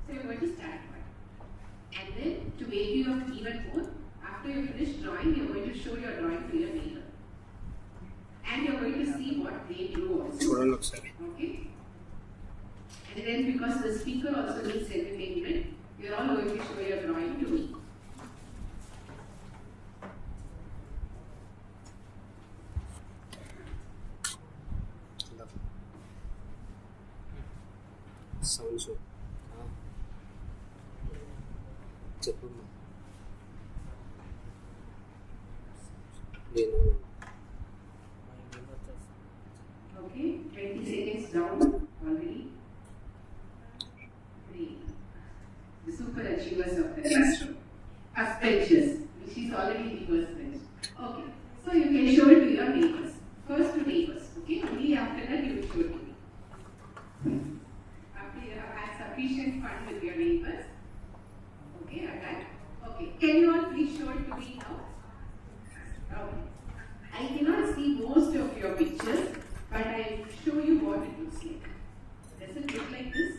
So you're going to start drawing. And then to make you even more, after you finish drawing, you're going to show your drawing to your neighbor. And you're going to see what they do also. Okay? And then because the speaker also needs entertainment, you're all going to show your drawing to me. Sound so. Okay, 20 seconds down already. The super achievers of the classroom. First benches, which is already the first bench. Okay, so you can show it to your neighbors. First to neighbors, okay? Only after that you will show it to me. After you have had sufficient fun with your neighbors. Okay, alright? Okay, can you all please show it to me now? Okay. I cannot see most of your pictures, but I will show you what it looks like. Does it look like this?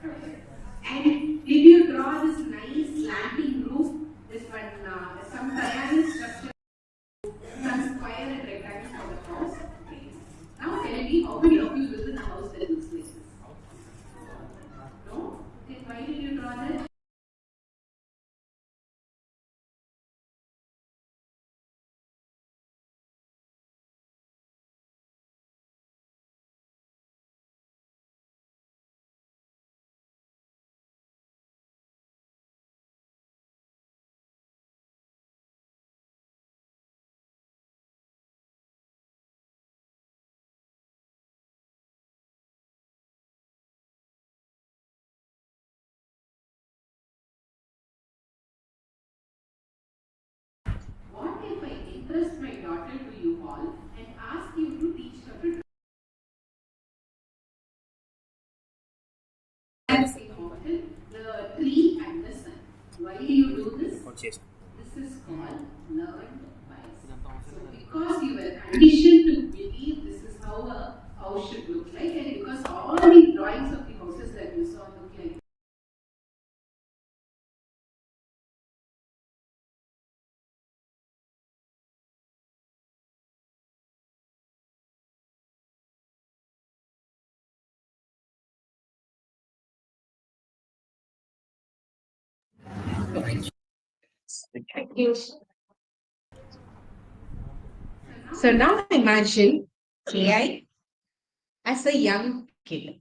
Okay. And did you draw this nice slanting roof? This one, some triangle structure, some square and rectangle for the house. Okay. Now tell me, how many of you live in a house that looks like this? No? Then why did you draw that? What if I interest my daughter to you all and ask you to teach her to the tree and the sun? Why do you do this? This is called learned bias. So because you were conditioned to believe this is how a house should look like, and because all the drawings of the houses that you saw look like so now imagine AI as a young kid.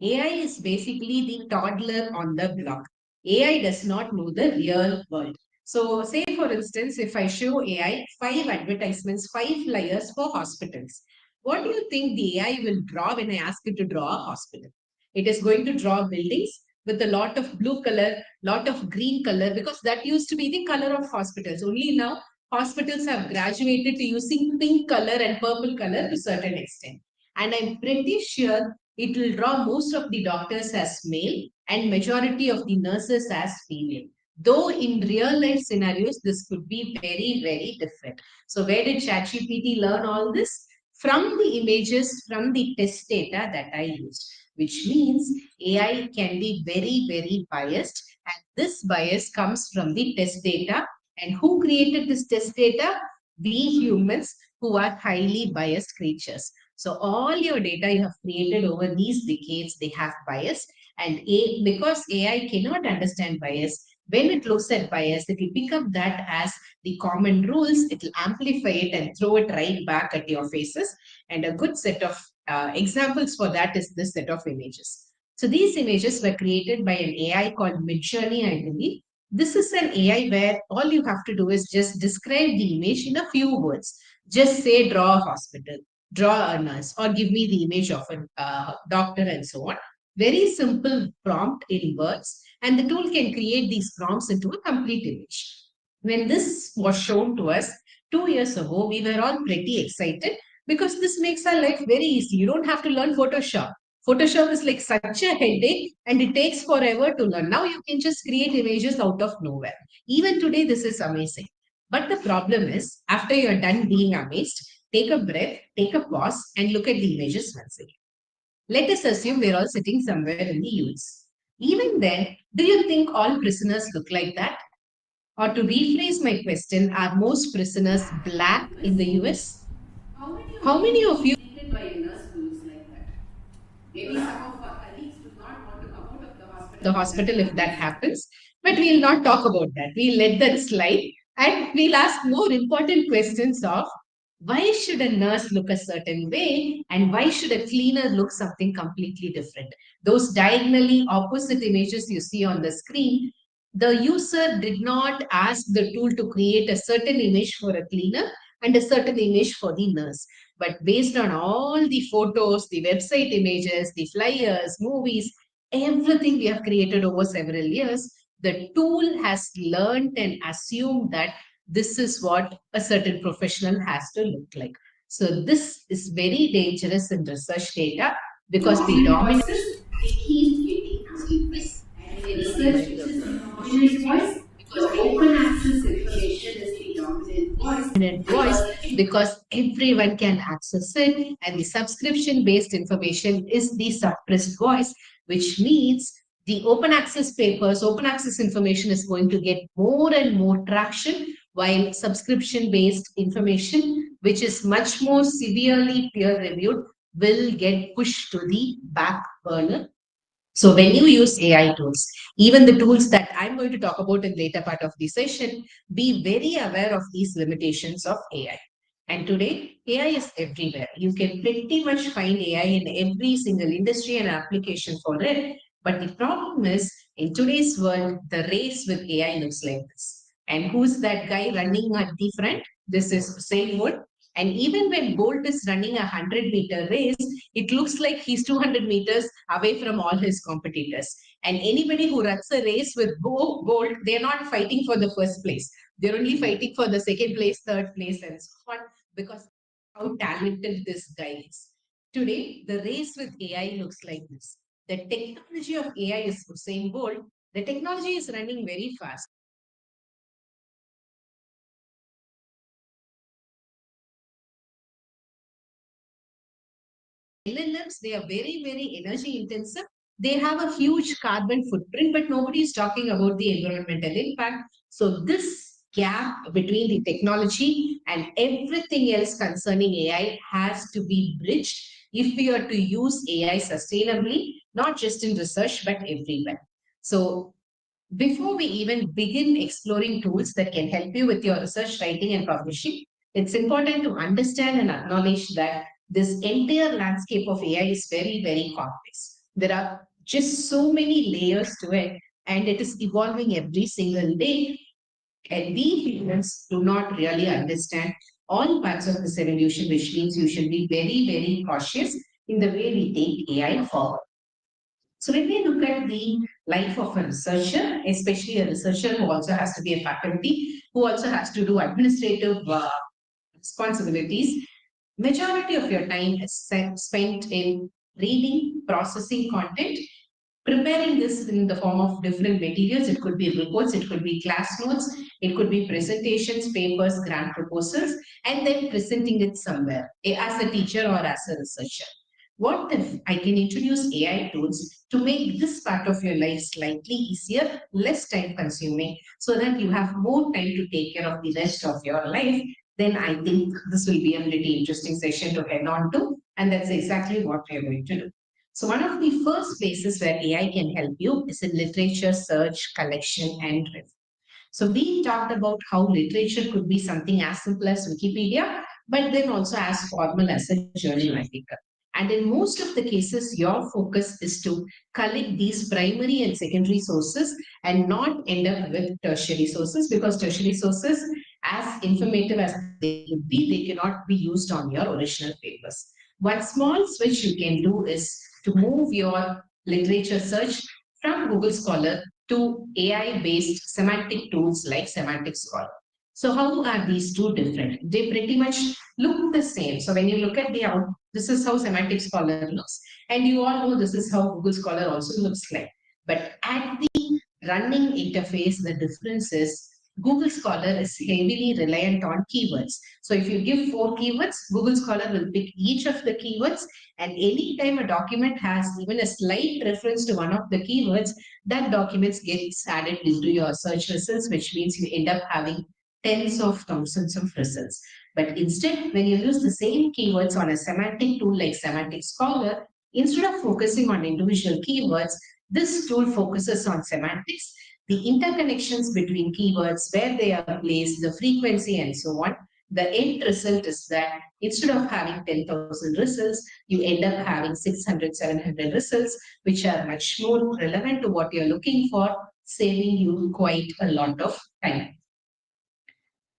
AI is basically the toddler on the block. AI does not know the real world. So, say for instance, if I show AI five advertisements, five flyers for hospitals, what do you think the AI will draw when I ask it to draw a hospital? It is going to draw buildings with a lot of blue color, lot of green color, because that used to be the color of hospitals. Only now hospitals have graduated to using pink color and purple color to certain extent. And I'm pretty sure it will draw most of the doctors as male and majority of the nurses as female. Though in real life scenarios, this could be very, very different. So where did ChatGPT learn all this? From the images, from the test data that I used, which means AI can be very, very biased. And this bias comes from the test data. And who created this test data? We humans, who are highly biased creatures. So all your data you have created over these decades, they have bias. And because AI cannot understand bias, when it looks at bias, it will pick up that as the common rules, it will amplify it and throw it right back at your faces. And a good set of examples for that is this set of images. So these images were created by an AI called Midjourney, I believe. This is an AI where all you have to do is just describe the image in a few words. Just say, draw a hospital, draw a nurse, or give me the image of a doctor, and so on. Very simple prompt in words, and the tool can create these prompts into a complete image. When this was shown to us 2 years ago, we were all pretty excited because this makes our life very easy. You don't have to learn Photoshop. Photoshop is like such a headache and it takes forever to learn. Now you can just create images out of nowhere. Even today, this is amazing. But the problem is, after you're done being amazed, take a breath, take a pause, and look at the images once again. Let us assume we're all sitting somewhere in the US. Even then, do you think all prisoners look like that? Or to rephrase my question, are most prisoners black in the US? How many of How you many wish of you treated by a nurse who is like that? Maybe some of our colleagues do not want to come out of the hospital the if that hospital if that happens. happens? But we'll not talk about that. We'll let that slide and we'll ask more important questions of why should a nurse look a certain way and why should a cleaner look something completely different? Those diagonally opposite images you see on the screen, the user did not ask the tool to create a certain image for a cleaner and a certain image for the nurse. But based on all the photos, the website images, the flyers, movies, everything we have created over several years, the tool has learned and assumed that this is what a certain professional has to look like. So this is very dangerous in research data because the Dominant dominant voices, they keep getting amplified. And in research, which is the dominant voice, the open access information is the dominant voice voice because because everyone can access it, and the subscription based information is the suppressed voice, which means the open access papers, open access information is going to get more and more traction, while subscription based information, which is much more severely peer reviewed, will get pushed to the back burner. So when you use AI tools, even the tools that I'm going to talk about in later part of the session, be very aware of these limitations of AI. And today, AI is everywhere. You can pretty much find AI in every single industry and application for it. But the problem is, in today's world, the race with AI looks like this. And who's that guy running at the front? This is Usain Bolt. And even when Bolt is running a 100-meter race, it looks like he's 200 meters away from all his competitors. And anybody who runs a race with Bolt, they're not fighting for the first place. They're only fighting for the second place, third place, and so on, because how talented this guy is. Today, the race with AI looks like this. The technology of AI is Usain Bolt. The technology is running very fast. LLMs, they are very, very energy intensive. They have a huge carbon footprint, but nobody is talking about the environmental impact. So, this gap between the technology and everything else concerning AI has to be bridged if we are to use AI sustainably, not just in research, but everywhere. So, before we even begin exploring tools that can help you with your research, writing, and publishing, it's important to understand and acknowledge that this entire landscape of AI is very, very complex. There are just so many layers to it, and it is evolving every single day. And we humans do not really understand all parts of this evolution, which means you should be very, very cautious in the way we take AI forward. So when we look at the life of a researcher, especially a researcher who also has to be a faculty, who also has to do administrative responsibilities, majority of your time is spent in reading, processing content, preparing this in the form of different materials. It could be reports, it could be class notes, it could be presentations, papers, grant proposals, and then presenting it somewhere as a teacher or as a researcher. What if I can introduce AI tools to make this part of your life slightly easier, less time consuming, so that you have more time to take care of the rest of your life? Then I think this will be a pretty interesting session to head on to. And that's exactly what we're going to do. So, one of the first places where AI can help you is in literature search, collection, and review. So we talked about how literature could be something as simple as Wikipedia, but then also as formal as a journal article. And in most of the cases, your focus is to collect these primary and secondary sources and not end up with tertiary sources, because tertiary sources, as informative as they could be, they cannot be used on your original papers. One small switch you can do is to move your literature search from Google Scholar to AI based semantic tools like Semantic Scholar. So, how are these two different? They pretty much look the same. So, when you look at the out, this is how Semantic Scholar looks. And you all know this is how Google Scholar also looks like. But at the running interface, the difference is Google Scholar is heavily reliant on keywords. So if you give four keywords, Google Scholar will pick each of the keywords, and anytime a document has even a slight reference to one of the keywords, that document gets added into your search results, which means you end up having tens of thousands of results. But instead, when you use the same keywords on a semantic tool like Semantic Scholar, instead of focusing on individual keywords, this tool focuses on semantics, the interconnections between keywords, where they are placed, the frequency, and so on. The end result is that instead of having 10,000 results, you end up having 600, 700 results, which are much more relevant to what you're looking for, saving you quite a lot of time.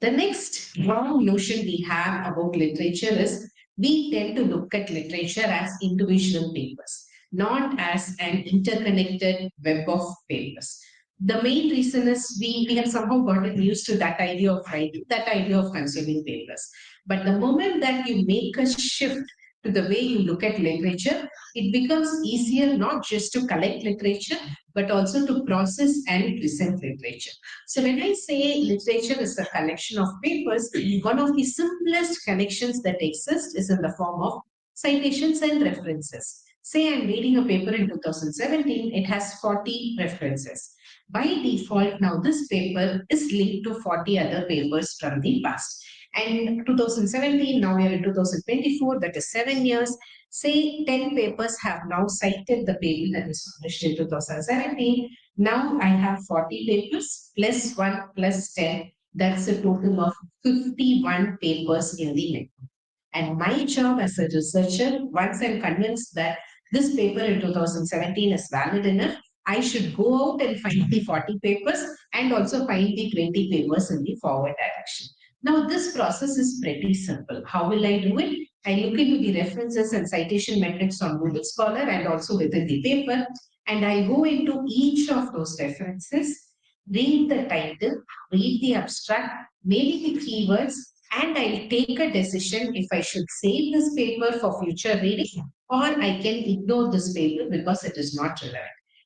The next wrong notion we have about literature is we tend to look at literature as individual papers, not as an interconnected web of papers. The main reason is we have somehow gotten used to that idea of writing, that idea of consuming papers. But the moment that you make a shift to the way you look at literature, it becomes easier not just to collect literature, but also to process and present literature. So when I say literature is a collection of papers, one of the simplest connections that exist is in the form of citations and references. Say I'm reading a paper in 2017, it has 40 references. By default, now this paper is linked to 40 other papers from the past. And 2017, now we are in 2024, that is 7 years. Say 10 papers have now cited the paper that was published in 2017. Now I have 40 papers plus 1 plus 10. That's a total of 51 papers in the network. And my job as a researcher, once I'm convinced that this paper in 2017 is valid enough, I should go out and find the 40 papers and also find the 20 papers in the forward direction. Now, this process is pretty simple. How will I do it? I look into the references and citation metrics on Google Scholar and also within the paper, and I go into each of those references, read the title, read the abstract, maybe the keywords, and I'll take a decision if I should save this paper for future reading or I can ignore this paper because it is not relevant.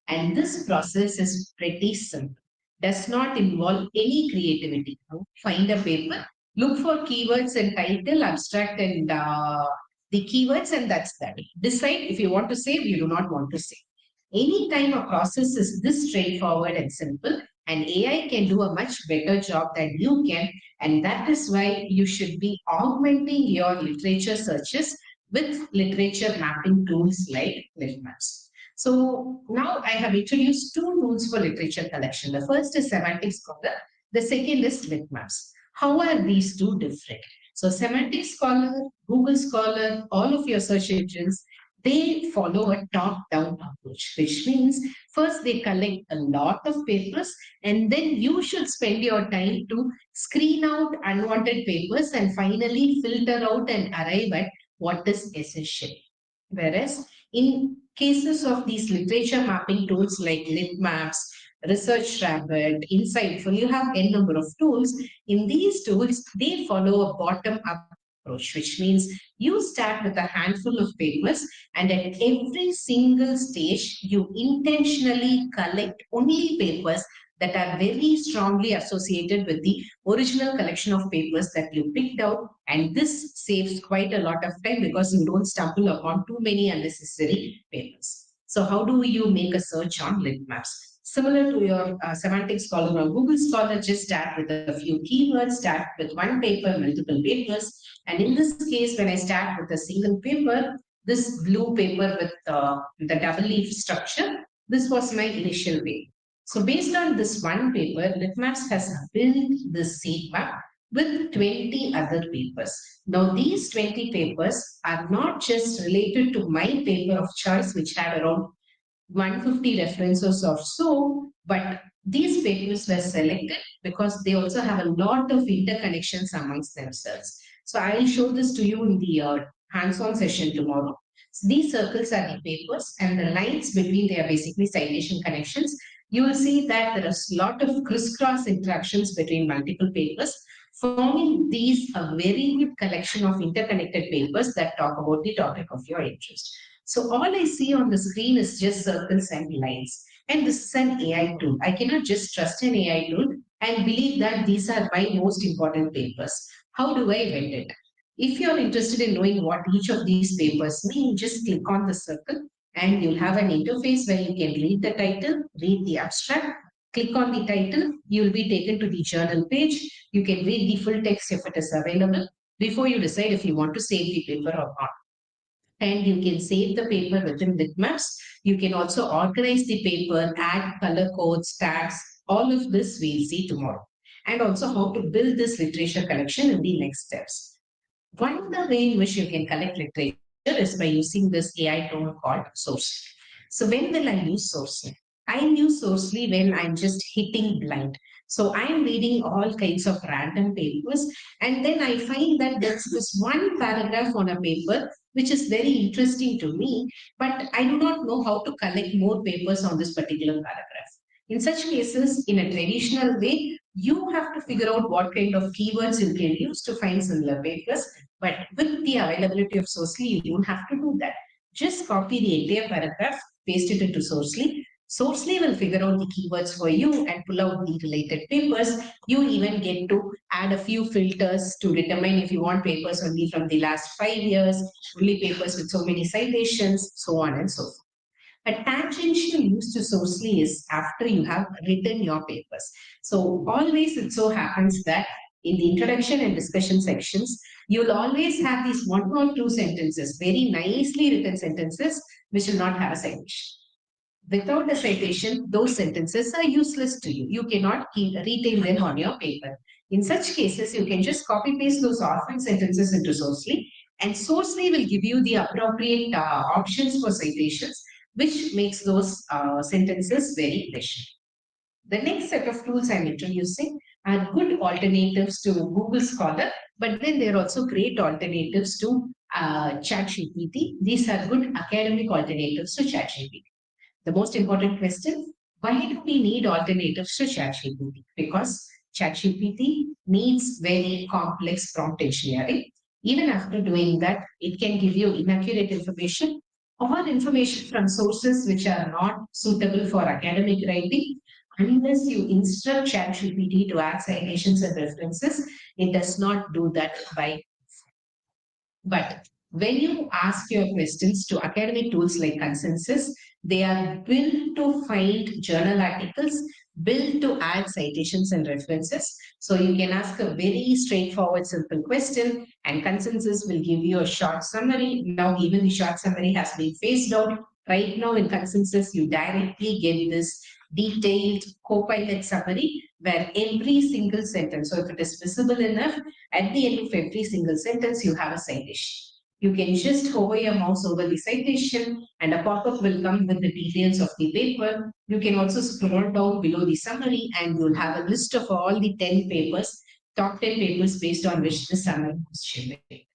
And this process is pretty simple. Does not involve any creativity. Find a paper, look for keywords and title, abstract, and the keywords, and that's that. Decide if you want to save, you do not want to save. Anytime a process is this straightforward and simple, and AI can do a much better job than you can, and that is why you should be augmenting your literature searches with literature mapping tools like LitMaps. So now I have introduced two tools for literature collection. The first is Semantic Scholar. The second is LitMaps. How are these two different? So Semantic Scholar, Google Scholar, all of your search engines, they follow a top-down approach, which means first they collect a lot of papers and then you should spend your time to screen out unwanted papers and finally filter out and arrive at what is essential. Whereas in cases of these literature mapping tools like LitMaps, Research Rabbit, Insightful, you have n number of tools. In these tools, they follow a bottom-up approach, which means you start with a handful of papers and at every single stage, you intentionally collect only papers that are very strongly associated with the original collection of papers that you picked out. And this saves quite a lot of time because you don't stumble upon too many unnecessary papers. So how do you make a search on LitMaps? Similar to your Semantic Scholar or Google Scholar, just start with a few keywords, start with one paper, multiple papers. And in this case, when I start with a single paper, this blue paper with the double leaf structure, this was my initial paper. So based on this one paper, LitMaps has built this seed map with 20 other papers. Now these 20 papers are not just related to my paper of choice, which had around 150 references or so, but these papers were selected because they also have a lot of interconnections amongst themselves. So I will show this to you in the hands-on session tomorrow. So these circles are the papers and the lines between they are basically citation connections. You will see that there is a lot of crisscross interactions between multiple papers, forming these a very good collection of interconnected papers that talk about the topic of your interest. So all I see on the screen is just circles and lines. And this is an AI tool. I cannot just trust an AI tool and believe that these are my most important papers. How do I vet it? If you're interested in knowing what each of these papers mean, just click on the circle and you'll have an interface where you can read the title, read the abstract, click on the title, you'll be taken to the journal page. You can read the full text if it is available before you decide if you want to save the paper or not. And you can save the paper within bitmaps. You can also organize the paper, add color codes, tags. All of this we'll see tomorrow. And also how to build this literature collection in the next steps. One of the way in which you can collect literature is by using this AI tool called Source. So when will I use Source? I use Sourcely when I'm just hitting blind. So I'm reading all kinds of random papers, and then I find that there's this one paragraph on a paper which is very interesting to me, but I do not know how to collect more papers on this particular paragraph. In such cases, in a traditional way, you have to figure out what kind of keywords you can use to find similar papers. But with the availability of Sourcely, you don't have to do that. Just copy the entire paragraph, paste it into Sourcely. Sourcely will figure out the keywords for you and pull out the related papers. You even get to add a few filters to determine if you want papers only from the last 5 years, only papers with so many citations, so on and so forth. A tangential use to Sourcely is after you have written your papers. So always it so happens that in the introduction and discussion sections, you'll always have these one or two sentences, very nicely written sentences, which will not have a citation. Without a citation, those sentences are useless to you. You cannot retain them on your paper. In such cases, you can just copy paste those orphan sentences into Sourcely, and Sourcely will give you the appropriate options for citations, which makes those sentences very efficient. The next set of tools I'm introducing are good alternatives to Google Scholar, but then they're also great alternatives to ChatGPT. These are good academic alternatives to ChatGPT. The most important question, why do we need alternatives to ChatGPT? Because ChatGPT needs very complex prompt engineering. Even after doing that, it can give you inaccurate information or information from sources which are not suitable for academic writing. Unless you instruct ChatGPT to add citations and references, it does not do that by. But when you ask your questions to academic tools like Consensus, they are built to find journal articles, built to add citations and references. So you can ask a very straightforward, simple question, and Consensus will give you a short summary. Now, even the short summary has been phased out. Right now, in Consensus, you directly get this detailed co-pilot summary where every single sentence, so if it is visible enough, at the end of every single sentence, you have a citation. You can just hover your mouse over the citation and a pop-up will come with the details of the paper. You can also scroll down below the summary and you'll have a list of all the 10 papers, top 10 papers based on which the summary was generated.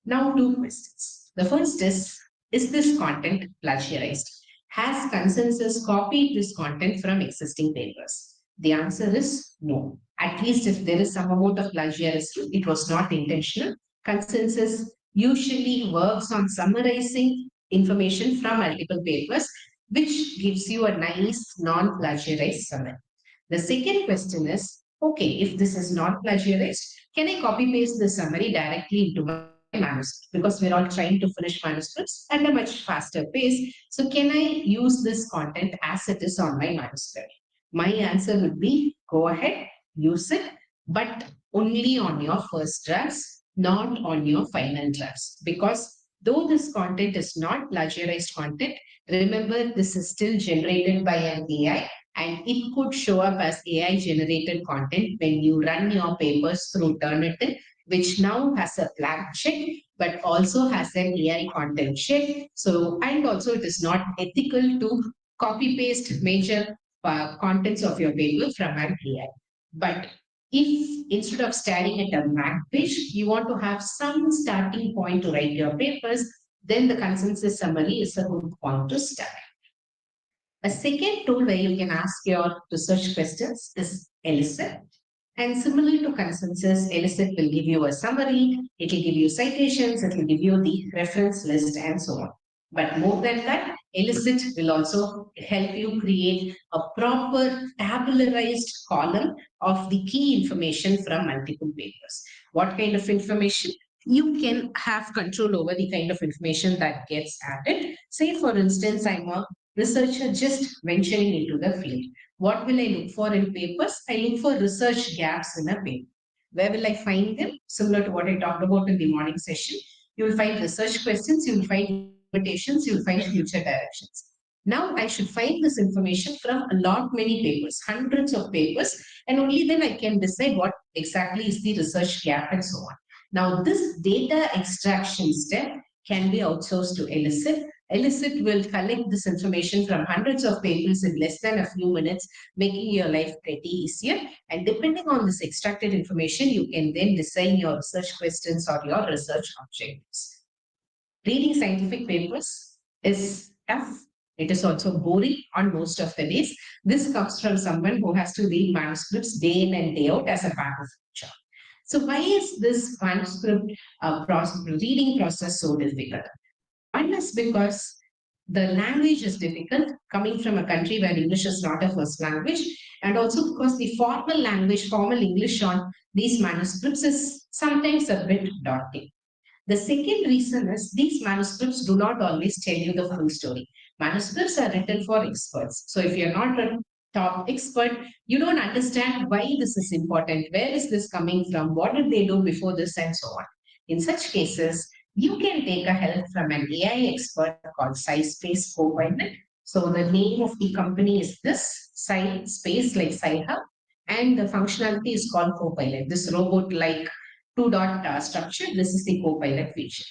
Now, two questions. The first is this content plagiarized? Has Consensus copied this content from existing papers? The answer is no. At least if there is some amount of plagiarism, it was not intentional. Consensus usually works on summarizing information from multiple papers, which gives you a nice non-plagiarized summary. The second question is, okay, if this is not plagiarized, can I copy paste the summary directly into my manuscript? Because we're all trying to finish manuscripts at a much faster pace. So can I use this content as it is on my manuscript? My answer would be go ahead, use it, but only on your first drafts, not on your final drafts. Because though this content is not plagiarized content, remember this is still generated by an AI and it could show up as AI generated content when you run your papers through Turnitin, which now has a flag check, but also has an AI content check. So, and also it is not ethical to copy paste major contents of your paper from an AI. But if instead of staring at a blank page, you want to have some starting point to write your papers, then the consensus summary is a good point to start. A second tool where you can ask your research questions is Elicit. And similar to Consensus, Elicit will give you a summary, it will give you citations, it will give you the reference list, and so on. But more than that, Elicit will also help you create a proper tabularized column of the key information from multiple papers. What kind of information? You can have control over the kind of information that gets added. Say, for instance, I'm a researcher just venturing into the field. What will I look for in papers? I look for research gaps in a paper. Where will I find them? Similar to what I talked about in the morning session, you will find research questions, you will find limitations, you will find future directions. Now I should find this information from a lot many papers, hundreds of papers, and only then I can decide what exactly is the research gap and so on. Now this data extraction step can be outsourced to Elicit. Elicit will collect this information from hundreds of papers in less than a few minutes, making your life pretty easier. And depending on this extracted information, you can then design your research questions or your research objectives. Reading scientific papers is tough. It is also boring on most of the days. This comes from someone who has to read manuscripts day in and day out as a part of the job. So, why is this manuscript reading process so difficult? One is because the language is difficult, coming from a country where English is not a first language, and also because the formal language, formal English on these manuscripts is sometimes a bit daunting. The second reason is these manuscripts do not always tell you the full story. Manuscripts are written for experts. So if you're not a top expert, you don't understand why this is important. Where is this coming from? What did they do before this and so on? In such cases, you can take a help from an AI expert called SciSpace Copilot. So the name of the company is this, SciSpace, like SciHub, and the functionality is called Copilot. This robot-like two-dot structure, this is the Copilot feature.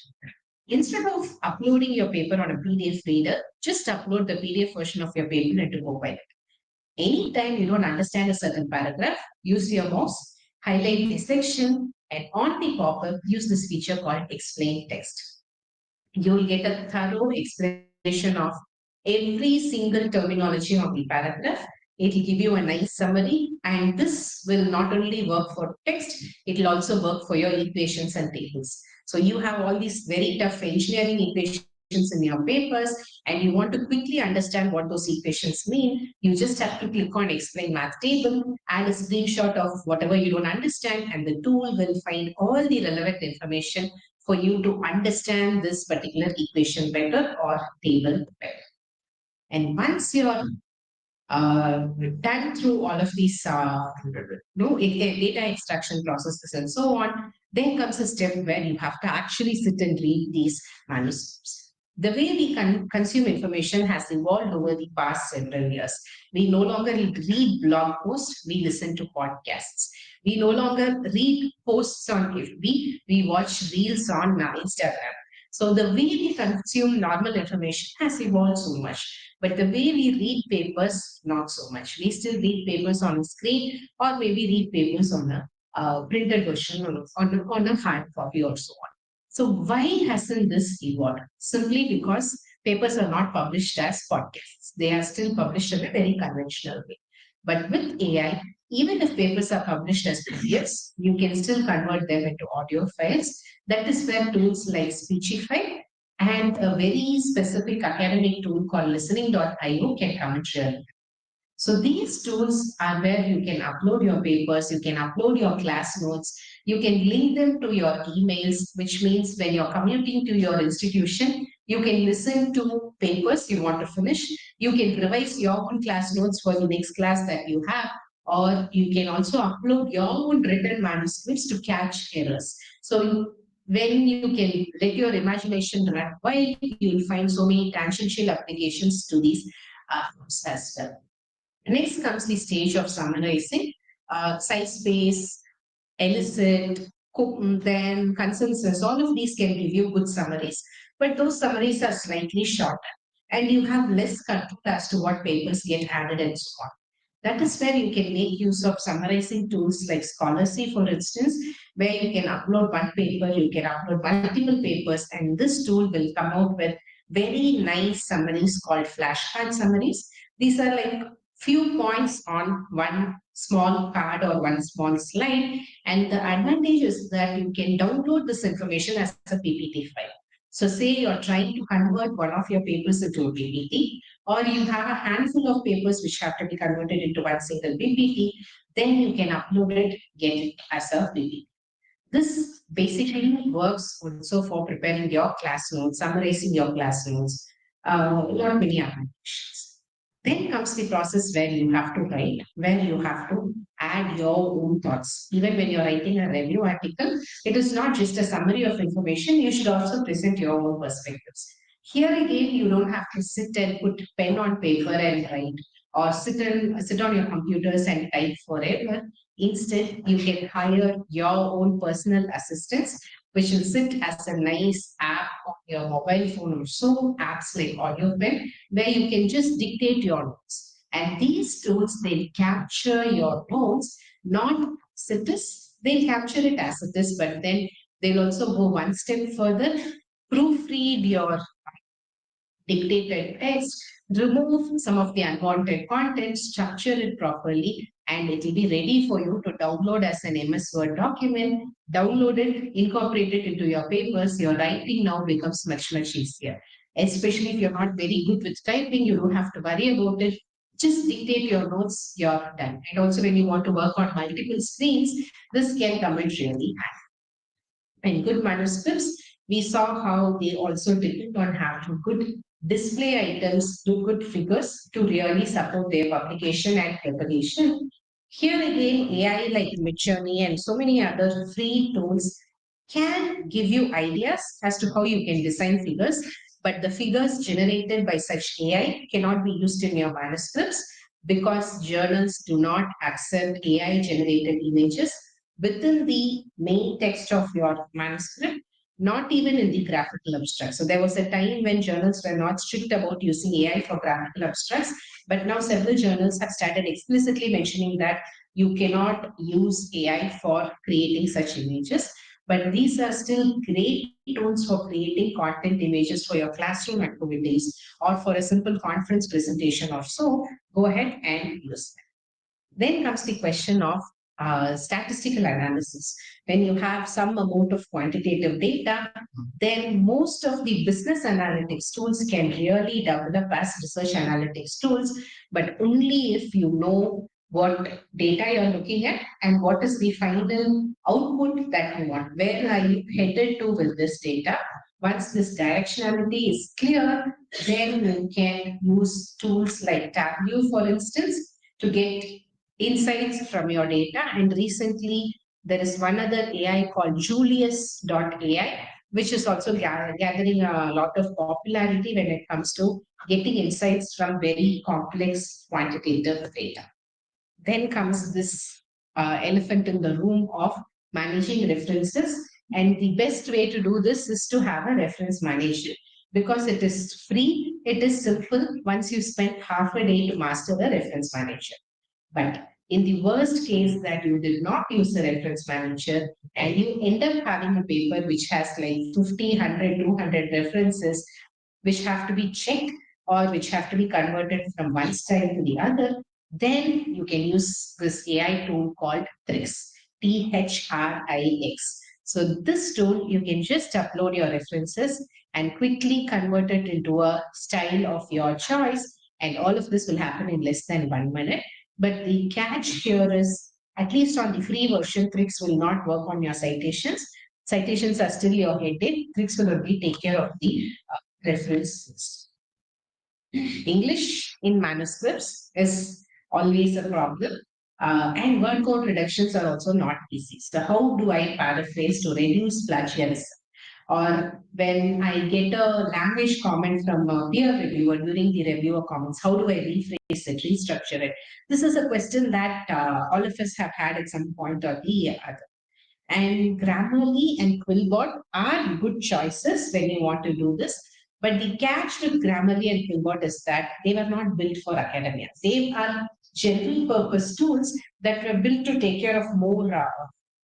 Instead of uploading your paper on a PDF reader, just upload the PDF version of your paper into Copilot. Anytime you don't understand a certain paragraph, use your mouse, highlight the section, and on the pop-up, use this feature called Explain Text. You'll get a thorough explanation of every single terminology of the paragraph. It will give you a nice summary, and this will not only work for text, it will also work for your equations and tables. So you have all these very tough engineering equations in your papers, and you want to quickly understand what those equations mean. You just have to click on Explain Math Table, add a screenshot of whatever you don't understand, and the tool will find all the relevant information for you to understand this particular equation better or table better. And once you're done through all of these data extraction processes and so on, then comes a step where you have to actually sit and read these manuscripts. The way we consume information has evolved over the past several years. We no longer read blog posts, we listen to podcasts. We no longer read posts on FB, we watch reels on Instagram. So the way we consume normal information has evolved so much. But the way we read papers, not so much. We still read papers on a screen or maybe read papers on a printed version on a hard copy or so on. So why hasn't this evolved? Simply because papers are not published as podcasts. They are still published in a very conventional way. But with AI, even if papers are published as PDFs, you can still convert them into audio files. That is where tools like Speechify and a very specific academic tool called listening.io can come and share. So these tools are where you can upload your papers, you can upload your class notes, you can link them to your emails, which means when you're commuting to your institution, you can listen to papers you want to finish, you can revise your own class notes for the next class that you have, or you can also upload your own written manuscripts to catch errors. So when you can let your imagination run wild, you'll find so many tangential applications to these as well. Next comes the stage of summarizing, size space, elicit, then consensus. All of these can give you good summaries, but those summaries are slightly shorter, and you have less control as to what papers get added and so on. That is where you can make use of summarizing tools like Scholarly, for instance, where you can upload one paper, you can upload multiple papers, and this tool will come out with very nice summaries called flashcard summaries. These are like few points on one small card or one small slide. And the advantage is that you can download this information as a PPT file. So say you're trying to convert one of your papers into a PPT, or you have a handful of papers which have to be converted into one single PPT, then you can upload it, get it as a PPT. This basically works also for preparing your class notes, summarizing your class notes, not many applications. Then comes the process where you have to write, where you have to add your own thoughts. Even when you're writing a review article, it is not just a summary of information, you should also present your own perspectives. Here again, you don't have to sit and put pen on paper and write, or sit on your computers and type forever. Instead, you can hire your own personal assistants, which will sit as a nice app on your mobile phone or so, apps like AudioPen, where you can just dictate your notes. And these tools, they'll capture your notes, not as it is, they'll capture it as it is, but then they'll also go one step further, proofread your dictated text, remove some of the unwanted content, structure it properly, and it will be ready for you to download as an MS Word document. Download it, incorporate it into your papers. Your writing now becomes much, much easier. Especially if you're not very good with typing, you don't have to worry about it. Just dictate your notes, you're done. And also, when you want to work on multiple screens, this can come in really and good manuscripts, we saw how they also depend on having good display items to good figures to really support their publication and preparation. Here again, AI like Midjourney and so many other free tools can give you ideas as to how you can design figures, but the figures generated by such AI cannot be used in your manuscripts because journals do not accept AI generated images within the main text of your manuscript, not even in the graphical abstract. So there was a time when journals were not strict about using AI for graphical abstracts, but now several journals have started explicitly mentioning that you cannot use AI for creating such images. But these are still great tools for creating content images for your classroom activities or for a simple conference presentation or so. Go ahead and use them. Then comes the question of statistical analysis. When you have some amount of quantitative data, then most of the business analytics tools can really develop as research analytics tools, but only if you know what data you're looking at and what is the final output that you want. Where are you headed to with this data? Once this directionality is clear, then you can use tools like Tableau, for instance, to get insights from your data. And recently, there is one other AI called Julius.ai, which is also gathering a lot of popularity when it comes to getting insights from very complex quantitative data. Then comes this elephant in the room of managing references. And the best way to do this is to have a reference manager because it is free, it is simple once you spend half a day to master the reference manager. But in the worst case that you did not use a reference manager and you end up having a paper which has like 50, 100, 200 references which have to be checked or which have to be converted from one style to the other, then you can use this AI tool called Trix, THRIX. So this tool, you can just upload your references and quickly convert it into a style of your choice. And all of this will happen in less than 1 minute. But the catch here is, at least on the free version, Trix will not work on your citations. Citations are still your headache. Trix will only take care of the references. English in manuscripts is always a problem. And word count reductions are also not easy. So, how do I paraphrase to reduce plagiarism? Or when I get a language comment from a peer reviewer during the reviewer comments, how do I rephrase it, restructure it? This is a question that all of us have had at some point or the other. And Grammarly and Quillbot are good choices when you want to do this. But the catch with Grammarly and Quillbot is that they were not built for academia. They are general purpose tools that were built to take care of more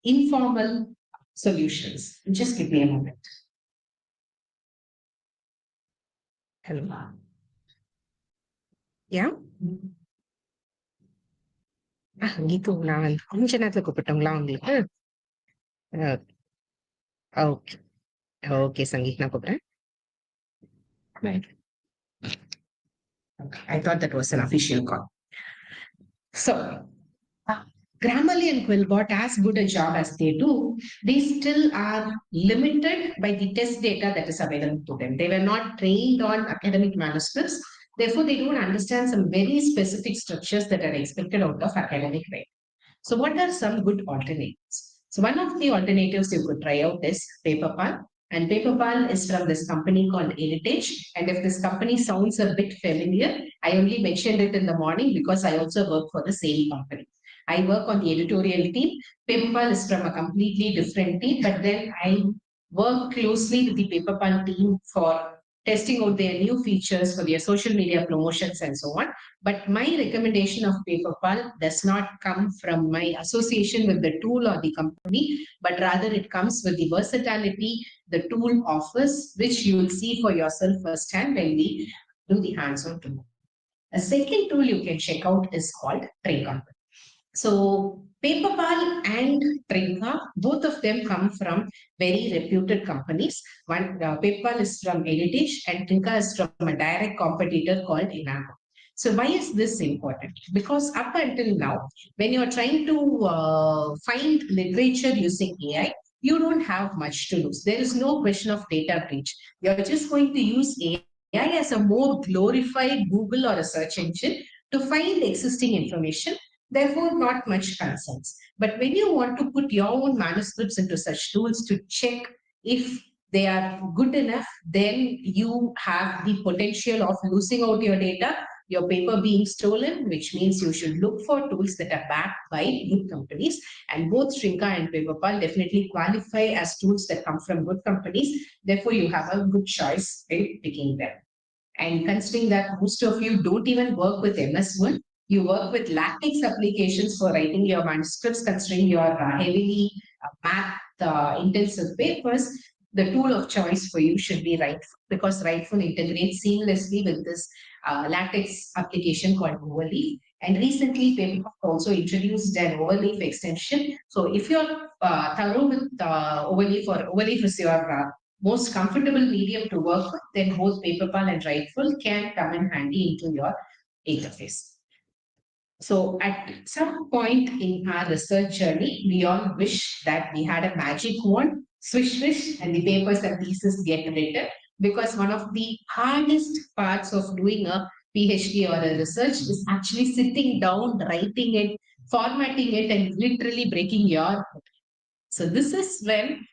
informal solutions. Just give me a moment. Hello. Yeah? Gitu நான் கொஞ்ச நேரத்துல கூப்பிட்டோங்களா உங்களுக்கு? Okay okay Sangeet நான் கூப்பிடுறேன். Right. Okay. I thought that was an official call. So, uh, Grammarly and Quillbot, as good a job as they do, they still are limited by the test data that is available to them. They were not trained on academic manuscripts. Therefore, they don't understand some very specific structures that are expected out of academic writing. So, what are some good alternatives? So, one of the alternatives you could try out is PaperPal. And PaperPal is from this company called Heritage. And if this company sounds a bit familiar, I only mentioned it in the morning because I also work for the same company. I work on the editorial team. PaperPal is from a completely different team, but then I work closely with the PaperPal team for testing out their new features for their social media promotions and so on. But my recommendation of PaperPal does not come from my association with the tool or the company, but rather it comes with the versatility the tool offers, which you will see for yourself firsthand when we do the hands-on tool. A second tool you can check out is called Trinka. So PaperPal and Trinka, both of them come from very reputed companies. One PaperPal is from Heritage and Trinka is from a direct competitor called Inamo. So why is this important? Because up until now, when you are trying to find literature using AI, you don't have much to lose. There is no question of data breach. You're just going to use AI as a more glorified Google or a search engine to find existing information, therefore not much concerns. But when you want to put your own manuscripts into such tools to check if they are good enough, then you have the potential of losing out your data, your paper being stolen, which means you should look for tools that are backed by good companies. And both Shrinka and PaperPal definitely qualify as tools that come from good companies. Therefore, you have a good choice in picking them. And considering that most of you don't even work with MS Word, you work with latex applications for writing your manuscripts, considering your heavily math intensive papers, the tool of choice for you should be Writeful because Writeful integrates seamlessly with this latex application called Overleaf. And recently, Paperbook also introduced an Overleaf extension. So if you're thorough with Overleaf or Overleaf is your most comfortable medium to work with, then both PaperPal and Writeful can come in handy into your interface. So at some point in our research journey, we all wish that we had a magic wand, swish swish, and the papers and thesis get written. Because one of the hardest parts of doing a PhD or a research is actually sitting down, writing it, formatting it, and literally breaking your. So this is when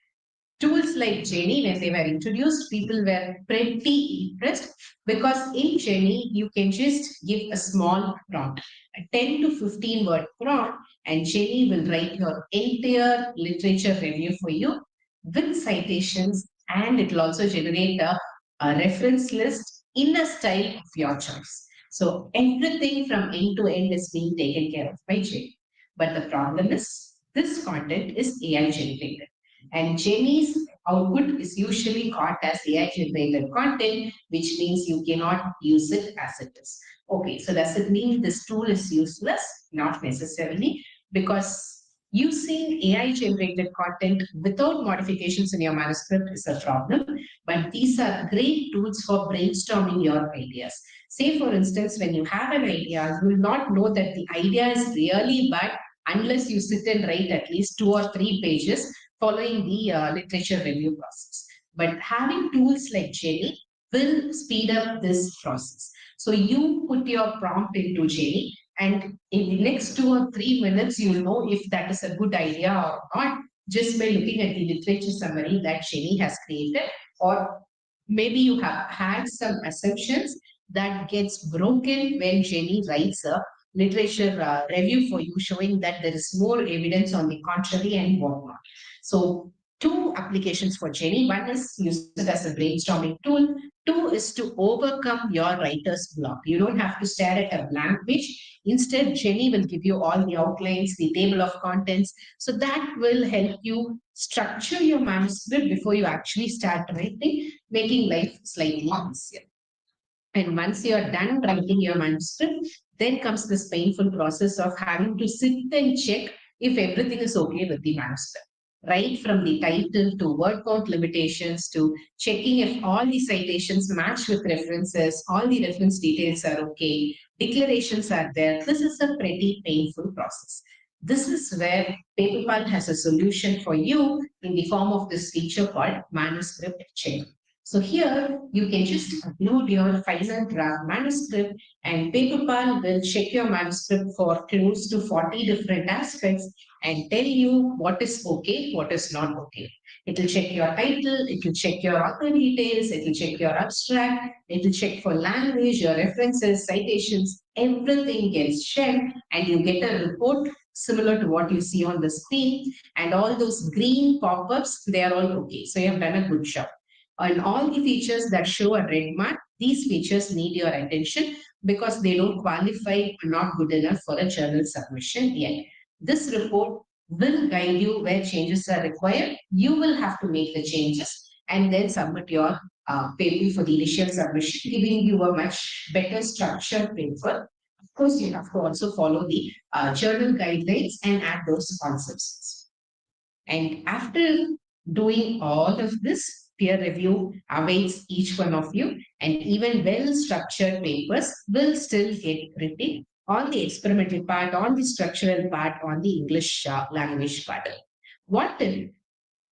tools like Jenny, when they were introduced, people were pretty impressed because in Jenny, you can just give a small prompt, a 10 to 15 word prompt, and Jenny will write your entire literature review for you with citations, and it will also generate a reference list in a style of your choice. So everything from end to end is being taken care of by Jenny. But the problem is this content is AI generated. And Jenny's output is usually caught as AI generated content, which means you cannot use it as it is. Okay, so does it mean this tool is useless? Not necessarily, because using AI generated content without modifications in your manuscript is a problem. But these are great tools for brainstorming your ideas. Say, for instance, when you have an idea, you will not know that the idea is really bad unless you sit and write at least 2 or 3 pages following the literature review process. But having tools like Jenny will speed up this process. So you put your prompt into Jenny, and in the next 2 or 3 minutes, you'll know if that is a good idea or not, just by looking at the literature summary that Jenny has created, or maybe you have had some assumptions that gets broken when Jenny writes a literature review for you, showing that there is more evidence on the contrary and whatnot. So, two applications for Jenny. One is use it as a brainstorming tool. Two is to overcome your writer's block. You don't have to stare at a blank page. Instead, Jenny will give you all the outlines, the table of contents. So that will help you structure your manuscript before you actually start writing, making life slightly easier. And once you are done writing your manuscript, then comes this painful process of having to sit and check if everything is okay with the manuscript. right from the title to word count limitations to checking if all the citations match with references, all the reference details are okay, declarations are there. This is a pretty painful process. This is where PaperPal has a solution for you in the form of this feature called manuscript check. So here you can just upload your final draft manuscript and PaperPal will check your manuscript for close to 40 different aspects and tell you what is okay, what is not okay. It will check your title, it will check your author details, it will check your abstract, it will check for language, your references, citations, everything gets checked and you get a report similar to what you see on the screen. And all those green pop-ups, they are all okay. So you have done a good job. And all the features that show a red mark, these features need your attention because they don't qualify not good enough for a journal submission yet. This report will guide you where changes are required. You will have to make the changes and then submit your paper for the initial submission, giving you a much better structured paper. Of course, you have to also follow the journal guidelines and add those concepts. And after doing all of this, peer review awaits each one of you, and even well structured papers will still get written on the experimental part, on the structural part, on the English language part. What if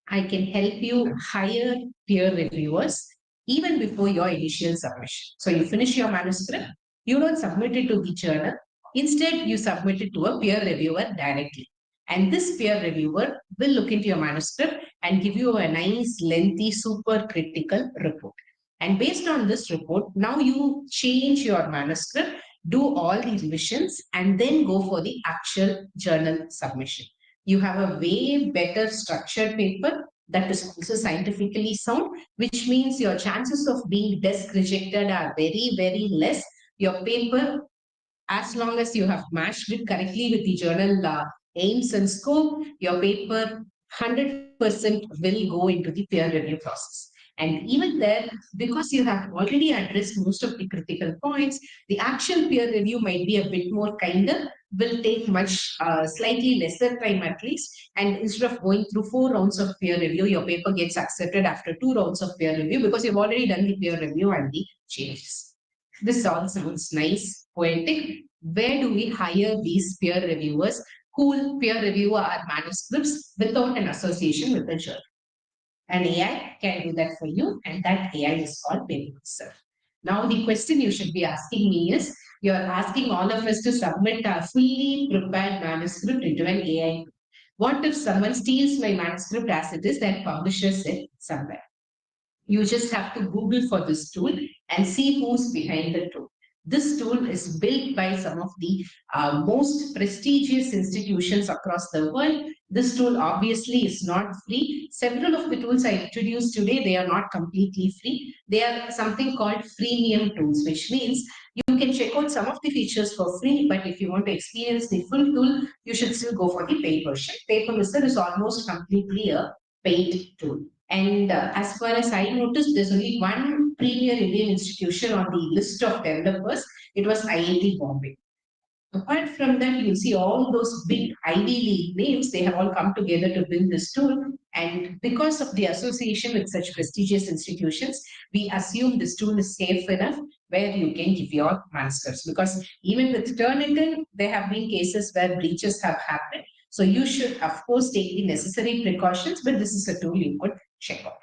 I can help you hire peer reviewers even before your initial submission? So you finish your manuscript, you don't submit it to the journal. Instead, you submit it to a peer reviewer directly. And this peer reviewer will look into your manuscript and give you a nice, lengthy, super critical report. And based on this report, now you change your manuscript, do all the revisions, and then go for the actual journal submission. You have a way better structured paper that is also scientifically sound, which means your chances of being desk rejected are very, very less. Your paper, as long as you have matched it correctly with the journal aims and scope, your paper 100% will go into the peer review process. And even there, because you have already addressed most of the critical points, the actual peer review might be a bit more kinder, will take much slightly lesser time at least. And instead of going through 4 rounds of peer review, your paper gets accepted after 2 rounds of peer review because you've already done the peer review and the changes. This all sounds nice, poetic. Where do we hire these peer reviewers who will peer review our manuscripts without an association with the journal? And AI can do that for you, and that AI is called paper. Now, the question you should be asking me is you're asking all of us to submit a fully prepared manuscript into an AI. What if someone steals my manuscript as it is and publishes it somewhere? You just have to Google for this tool and see who's behind the tool. This tool is built by some of the most prestigious institutions across the world. This tool obviously is not free. Several of the tools I introduced today, they are not completely free. They are something called freemium tools, which means you can check out some of the features for free, but if you want to experience the full tool, you should still go for the paid version. Paper Wizard is almost completely a paid tool. And as far as I noticed, there's only one premier Indian institution on the list of developers. It was IIT Bombay. Apart from that, you see all those big Ivy League names, they have all come together to build this tool. And because of the association with such prestigious institutions, we assume this tool is safe enough where you can give your manuscripts. Because even with Turnitin, there have been cases where breaches have happened. So you should, of course, take the necessary precautions, but this is a tool you could check out.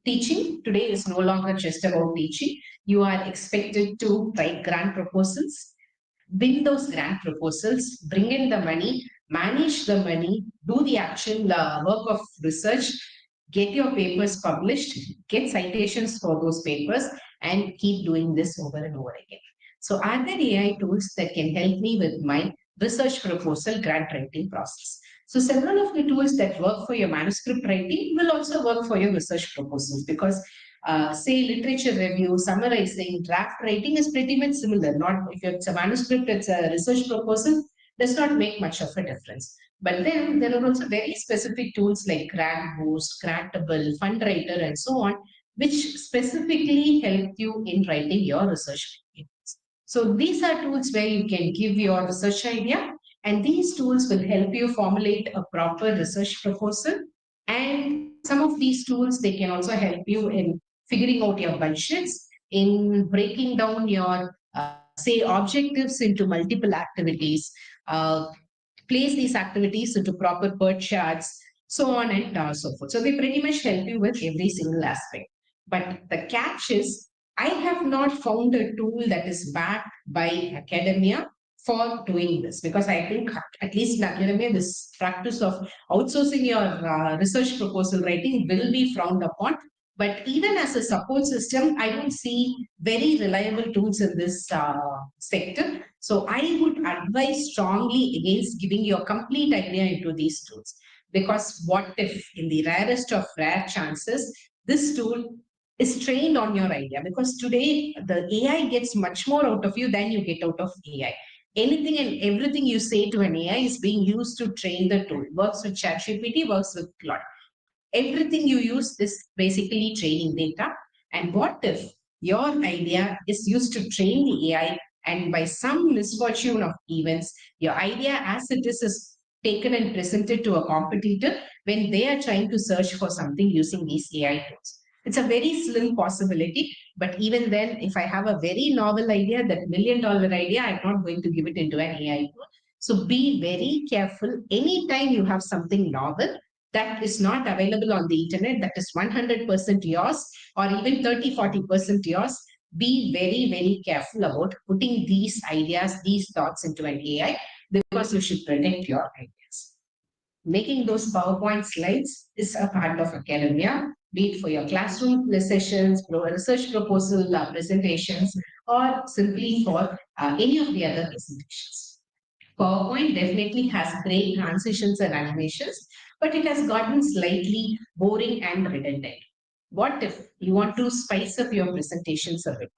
Teaching today is no longer just about teaching. You are expected to write grant proposals, win those grant proposals, bring in the money, manage the money, do the actual work of research, get your papers published, get citations for those papers, and keep doing this over and over again. So, are there AI tools that can help me with my research proposal grant writing process? So, several of the tools that work for your manuscript writing will also work for your research proposals because say literature review, summarizing, draft writing is pretty much similar. Not if it's a manuscript, it's a research proposal, does not make much of a difference. But then there are also very specific tools like Grant Boost, Grantable, Fundwriter, and so on, which specifically help you in writing your research papers. So these are tools where you can give your research idea, and these tools will help you formulate a proper research proposal And some of these tools, they can also help you in figuring out your budgets, in breaking down your, say, objectives into multiple activities, uh, place these activities into proper PERT charts, so on and so forth. So they pretty much help you with every single aspect. But the catch is, I have not found a tool that is backed by academia for doing this, because I think at least in academia, this practice of outsourcing your research proposal writing will be frowned upon. But even as a support system, I don't see very reliable tools in this sector. So I would advise strongly against giving your complete idea into these tools. Because what if, in the rarest of rare chances, this tool is trained on your idea? Because today the AI gets much more out of you than you get out of AI. Anything and everything you say to an AI is being used to train the tool. Works with ChatGPT, works with Claude. Everything you use is basically training data. And what if your idea is used to train the AI, and by some misfortune of events, your idea as it is taken and presented to a competitor when they are trying to search for something using these AI tools? It's a very slim possibility, but even then, if I have a very novel idea, that $1 million idea, I'm not going to give it into an AI tool. So be very careful anytime you have something novel that is not available on the internet, that is 100% yours, or even 30-40% yours. Be very, very careful about putting these ideas, these thoughts into an AI, because you should protect your ideas. Making those PowerPoint slides is a part of academia, be it for your classroom sessions, research proposal presentations, or simply for any of the other presentations. PowerPoint definitely has great transitions and animations, but it has gotten slightly boring and redundant. What if you want to spice up your presentations a bit?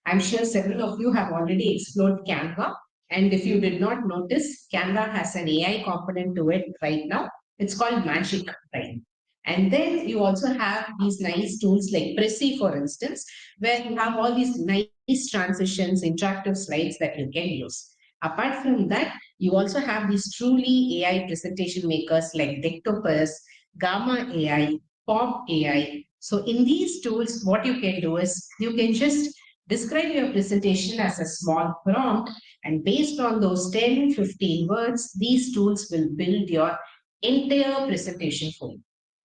I'm sure several of you have already explored Canva. And if you did not notice, Canva has an AI component to it right now. It's called Magic, right? And then you also have these nice tools like Prezi, for instance, where you have all these nice transitions, interactive slides that you can use. Apart from that, you also have these truly AI presentation makers like Dectopus, Gamma AI, Pop AI. So in these tools, what you can do is you can just describe your presentation as a small prompt, and based on those 10, 15 words, these tools will build your entire presentation for you.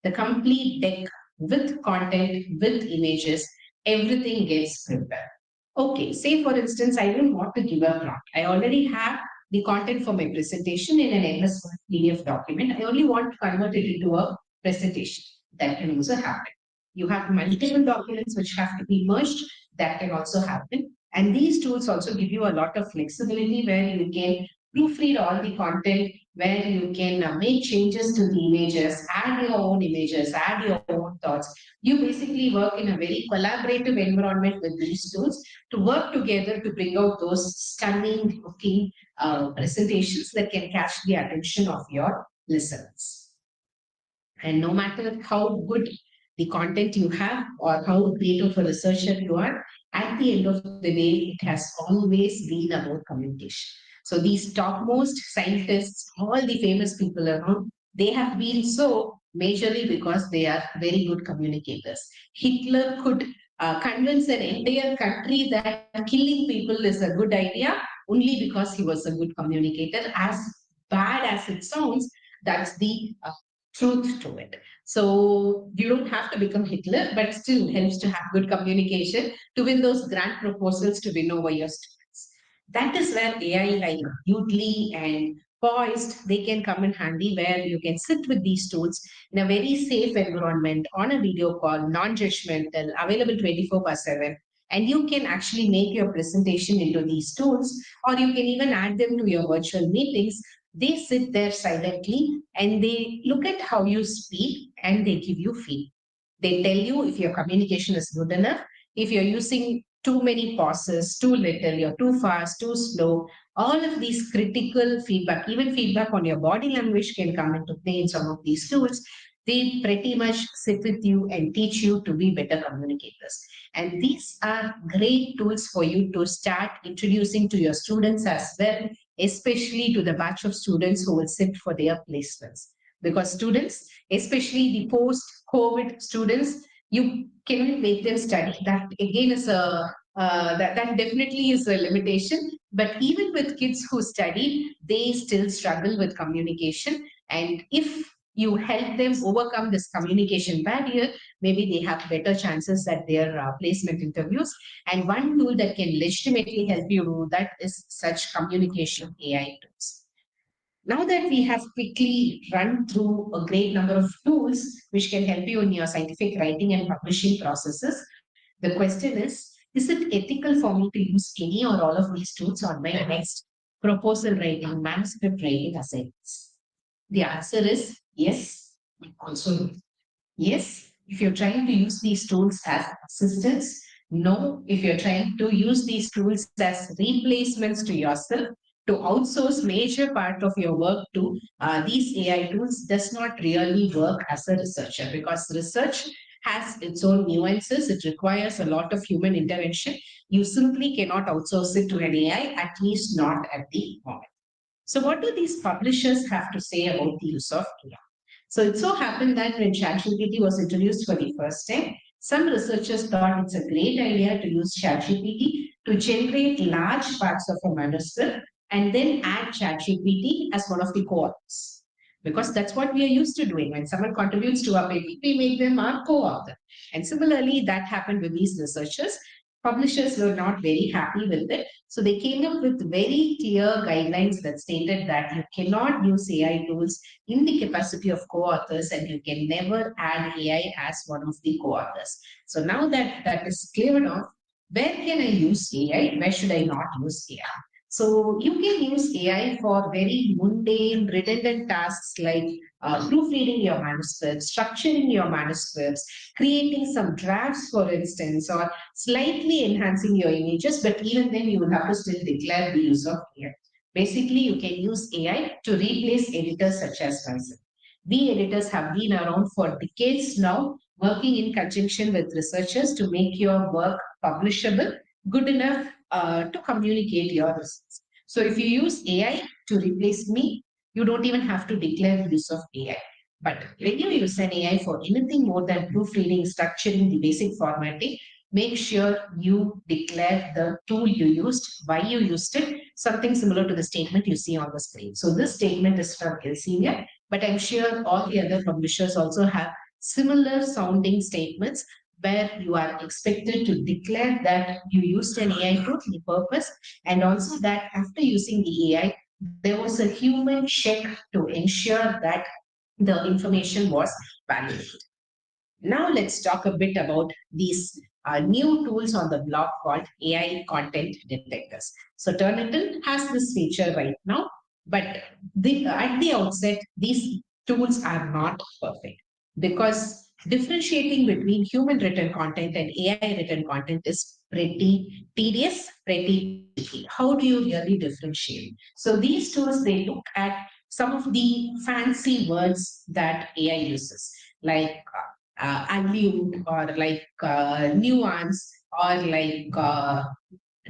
The complete deck with content, with images, everything gets prepared. Okay, say for instance, I don't want to give a prompt. I already have the content for my presentation in an MS Word PDF document. I only want to convert it into a presentation. That can also happen. You have multiple documents which have to be merged. That can also happen. And these tools also give you a lot of flexibility where you can proofread all the content, where you can make changes to the images, add your own images, add your own thoughts. You basically work in a very collaborative environment with these tools to work together to bring out those stunning looking presentations that can catch the attention of your listeners. And no matter how good the content you have or how great of a researcher you are, at the end of the day, it has always been about communication. So these topmost scientists, all the famous people around, they have been so majorly because they are very good communicators. Hitler could convince an entire country that killing people is a good idea only because he was a good communicator. As bad as it sounds, that's the truth to it. So you don't have to become Hitler, but still helps to have good communication to win those grant proposals to win over your students. That is where AI like Udly and Poised, they can come in handy, where you can sit with these tools in a very safe environment on a video call, non-judgmental, available 24 by 7. And you can actually make your presentation into these tools, or you can even add them to your virtual meetings. They sit there silently and they look at how you speak and they give you feedback. They tell you if your communication is good enough, if you're using too many pauses, too little, you're too fast, too slow. All of these critical feedback, even feedback on your body language, can come into play in some of these tools. They pretty much sit with you and teach you to be better communicators. And these are great tools for you to start introducing to your students as well, especially to the batch of students who will sit for their placements. because students, especially the post-COVID students, you cannot make them study. That again is that definitely is a limitation. But even with kids who study, they still struggle with communication. And if you help them overcome this communication barrier, maybe they have better chances at their placement interviews. And one tool that can legitimately help you do that is such communication AI tools. Now that we have quickly run through a great number of tools which can help you in your scientific writing and publishing processes, the question is it ethical for me to use any or all of these tools on my next proposal writing, manuscript writing assignments? The answer is yes, also no. Yes, if you're trying to use these tools as assistants. No, if you're trying to use these tools as replacements to yourself, to outsource major part of your work to these AI tools does not really work as a researcher, because research has its own nuances. It requires a lot of human intervention. You simply cannot outsource it to an AI, at least not at the moment. So, what do these publishers have to say about the use of AI? So it so happened that when ChatGPT was introduced for the first time, some researchers thought it's a great idea to use ChatGPT to generate large parts of a manuscript and then add ChatGPT as one of the co-authors. Because that's what we are used to doing. When someone contributes to our paper, we make them our co-author. And similarly, that happened with these researchers. Publishers were not very happy with it. So they came up with very clear guidelines that stated that you cannot use AI tools in the capacity of co-authors, and you can never add AI as one of the co-authors. So now that that is cleared off, where can I use AI? Where should I not use AI? So you can use AI for very mundane, redundant tasks like proofreading your manuscripts, structuring your manuscripts, creating some drafts, for instance, or slightly enhancing your images. But even then, you will have to still declare the use of AI. Basically, you can use AI to replace editors such as myself. We editors have been around for decades now, working in conjunction with researchers to make your work publishable, good enough to communicate your results. So if you use AI to replace me, you don't even have to declare the use of AI. But when you use an AI for anything more than proofreading, structuring, the basic formatting, make sure you declare the tool you used, why you used it, something similar to the statement you see on the screen. So this statement is from Elsevier, but I'm sure all the other publishers also have similar sounding statements where you are expected to declare that you used an AI tool for the purpose, and also that after using the AI, there was a human check to ensure that the information was validated. Now let's talk a bit about these new tools on the block called AI content detectors. So Turnitin has this feature right now, but at the outset, these tools are not perfect, because differentiating between human written content and AI written content is pretty tedious, pretty tricky. How do you really differentiate? So these tools, they look at some of the fancy words that AI uses, like allude, or like nuance, or like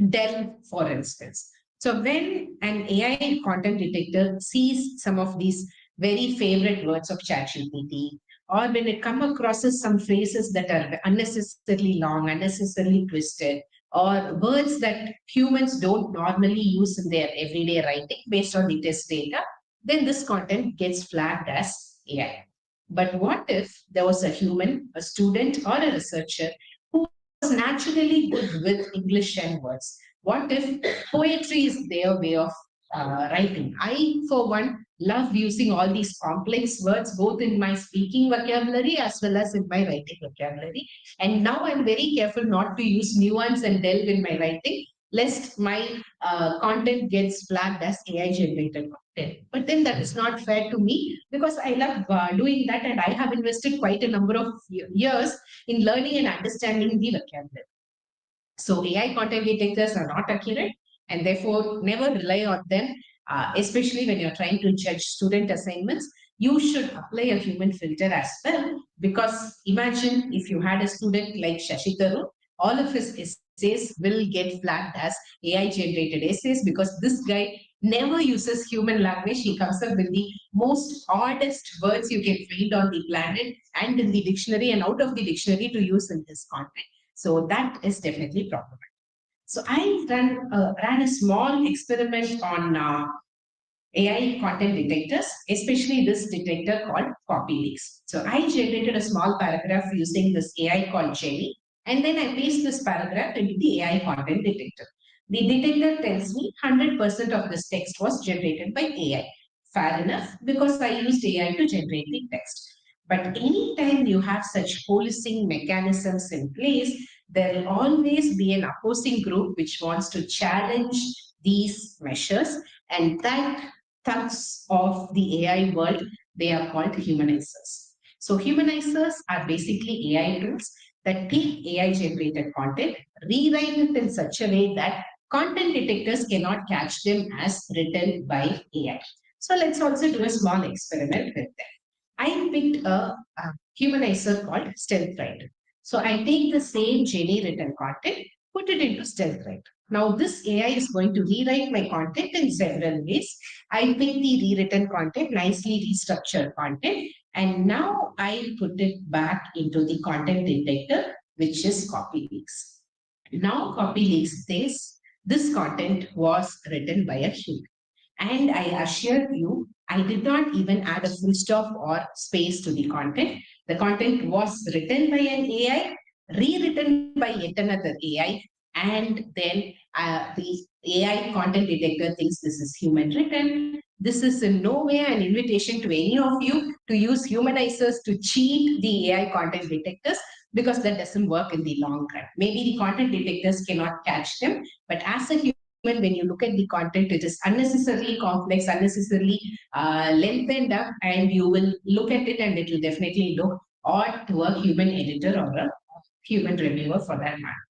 delve, for instance. So when an AI content detector sees some of these very favorite words of ChatGPT, or when it come across some phrases that are unnecessarily long, unnecessarily twisted, or words that humans don't normally use in their everyday writing based on the test data, then this content gets flagged as AI. But what if there was a human, a student, or a researcher who was naturally good with English and words? What if poetry is their way of writing? I, for one, love using all these complex words both in my speaking vocabulary as well as in my writing vocabulary. And now I'm very careful not to use nuance and delve in my writing, lest my content gets flagged as AI generated content. But then that is not fair to me, because I love doing that, and I have invested quite a number of years in learning and understanding the vocabulary. So AI content detectors are not accurate, and therefore never rely on them, especially when you're trying to judge student assignments. You should apply a human filter as well, because imagine if you had a student like Shashi Tharoor, all of his essays will get flagged as AI generated essays, because this guy never uses human language. He comes up with the most oddest words you can find on the planet and in the dictionary and out of the dictionary to use in his content. So that is definitely problematic. So I ran a small experiment on AI content detectors, especially this detector called CopyLeaks. So I generated a small paragraph using this AI called Jenny, and then I paste this paragraph into the AI content detector. The detector tells me 100% of this text was generated by AI. Fair enough, because I used AI to generate the text. But anytime you have such policing mechanisms in place, there will always be an opposing group which wants to challenge these measures, and that thugs of the AI world, they are called humanizers. So humanizers are basically AI tools that take AI generated content, rewrite it in such a way that content detectors cannot catch them as written by AI. So let's also do a small experiment with them. I picked a humanizer called Stealth Writer. So I take the same Jenny written content, put it into Stealth Writer. Now this AI is going to rewrite my content in several ways. I pick the rewritten content, nicely restructured content, and now I put it back into the content detector, which is CopyLeaks. Now CopyLeaks says this content was written by a human. And I assure you, I did not even add a full stop or space to the content. The content was written by an AI, rewritten by yet another AI, and then the AI content detector thinks this is human written. This is in no way an invitation to any of you to use humanizers to cheat the AI content detectors, because that doesn't work in the long run. Maybe the content detectors cannot catch them, but as a human, when you look at the content, it is unnecessarily complex, unnecessarily lengthened up, and you will look at it and it will definitely look odd to a human editor or a human reviewer for that matter.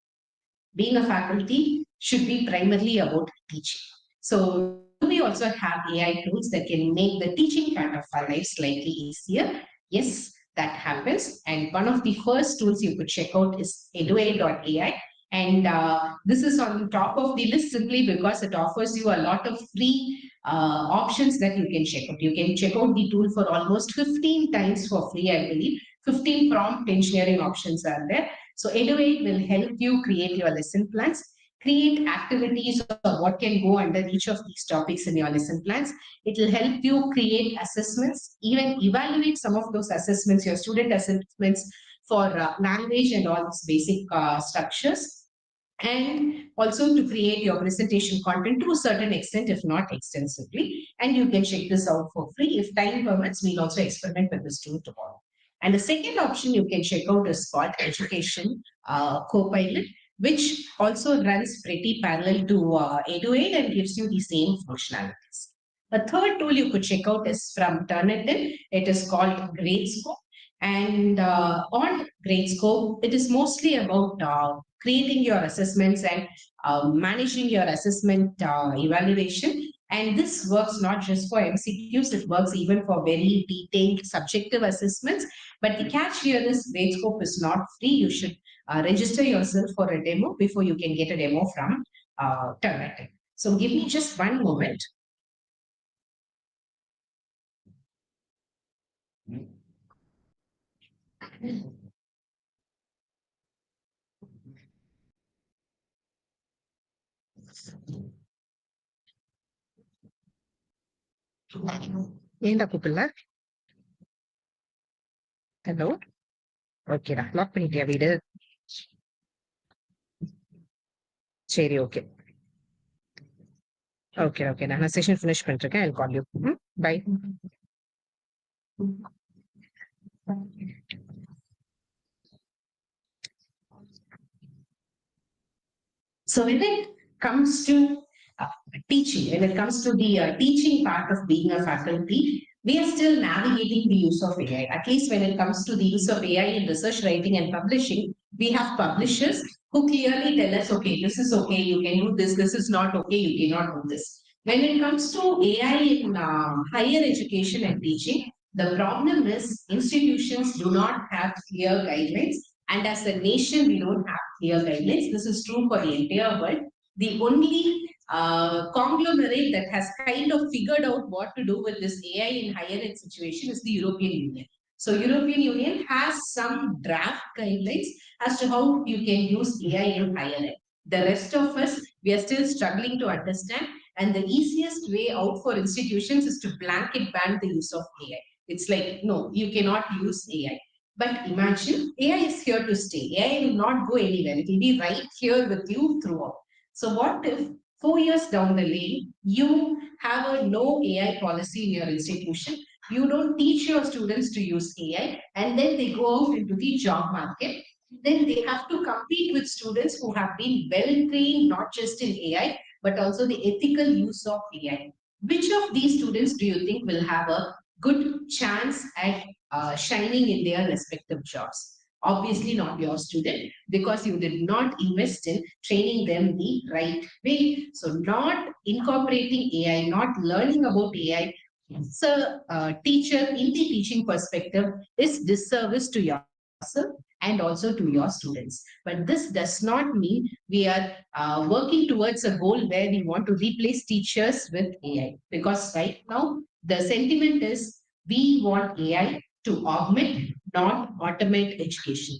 Being a faculty should be primarily about teaching. So, do we also have AI tools that can make the teaching part of our life slightly easier? Yes, that happens. And one of the first tools you could check out is eduai.ai. And this is on top of the list simply because it offers you a lot of free options that you can check out. You can check out the tool for almost 15 times for free, I believe. 15 prompt engineering options are there. So Eduate will help you create your lesson plans, create activities or what can go under each of these topics in your lesson plans. It will help you create assessments, even evaluate some of those assessments, your student assessments for language and all these basic structures, and also to create your presentation content to a certain extent, if not extensively. And you can check this out for free. If time permits, we'll also experiment with this tool tomorrow. And the second option you can check out is called Education Copilot, which also runs pretty parallel to Eduate and gives you the same functionalities. A third tool you could check out is from Turnitin. It is called GradeScope. And on GradeScope, it is mostly about creating your assessments and managing your assessment evaluation. And this works not just for MCQs, it works even for very detailed subjective assessments. But the catch here is GradeScope is not free. You should register yourself for a demo before you can get a demo from Turnitin. So give me just one moment. ஏன்டா கூப்பிடல? Hello, ஓகேடா, lock பண்ணிட்டியா வீடு? சரி, okay okay okay, நான் session finish பண்ணிருக்கேன். I call you. Bye. So when it comes to teaching, when it comes to the teaching part of being a faculty, we are still navigating the use of AI. At least when it comes to the use of AI in research writing and publishing, we have publishers who clearly tell us, okay, this is okay, you can do this is not okay, you cannot do this. When it comes to AI in higher education and teaching, the problem is institutions do not have clear guidelines, and as a nation, we don't have clear guidelines. This is true for the entire world. The only conglomerate that has kind of figured out what to do with this AI in higher ed situation is the European Union. So European Union has some draft guidelines as to how you can use AI in higher ed. The rest of us, we are still struggling to understand. And the easiest way out for institutions is to blanket ban the use of AI. It's like, no, you cannot use AI. But imagine AI is here to stay. AI will not go anywhere. It will be right here with you throughout. So what if 4 years down the lane, you have a no AI policy in your institution? You don't teach your students to use AI, and then they go out into the job market. Then they have to compete with students who have been well trained, not just in AI, but also the ethical use of AI. Which of these students do you think will have a good chance at shining in their respective jobs? Obviously, not your student, because you did not invest in training them the right way. So, not incorporating AI, not learning about AI, so teacher in the teaching perspective is disservice to yourself and also to your students. But this does not mean we are working towards a goal where we want to replace teachers with AI. Because right now, the sentiment is we want AI to augment, not automate education.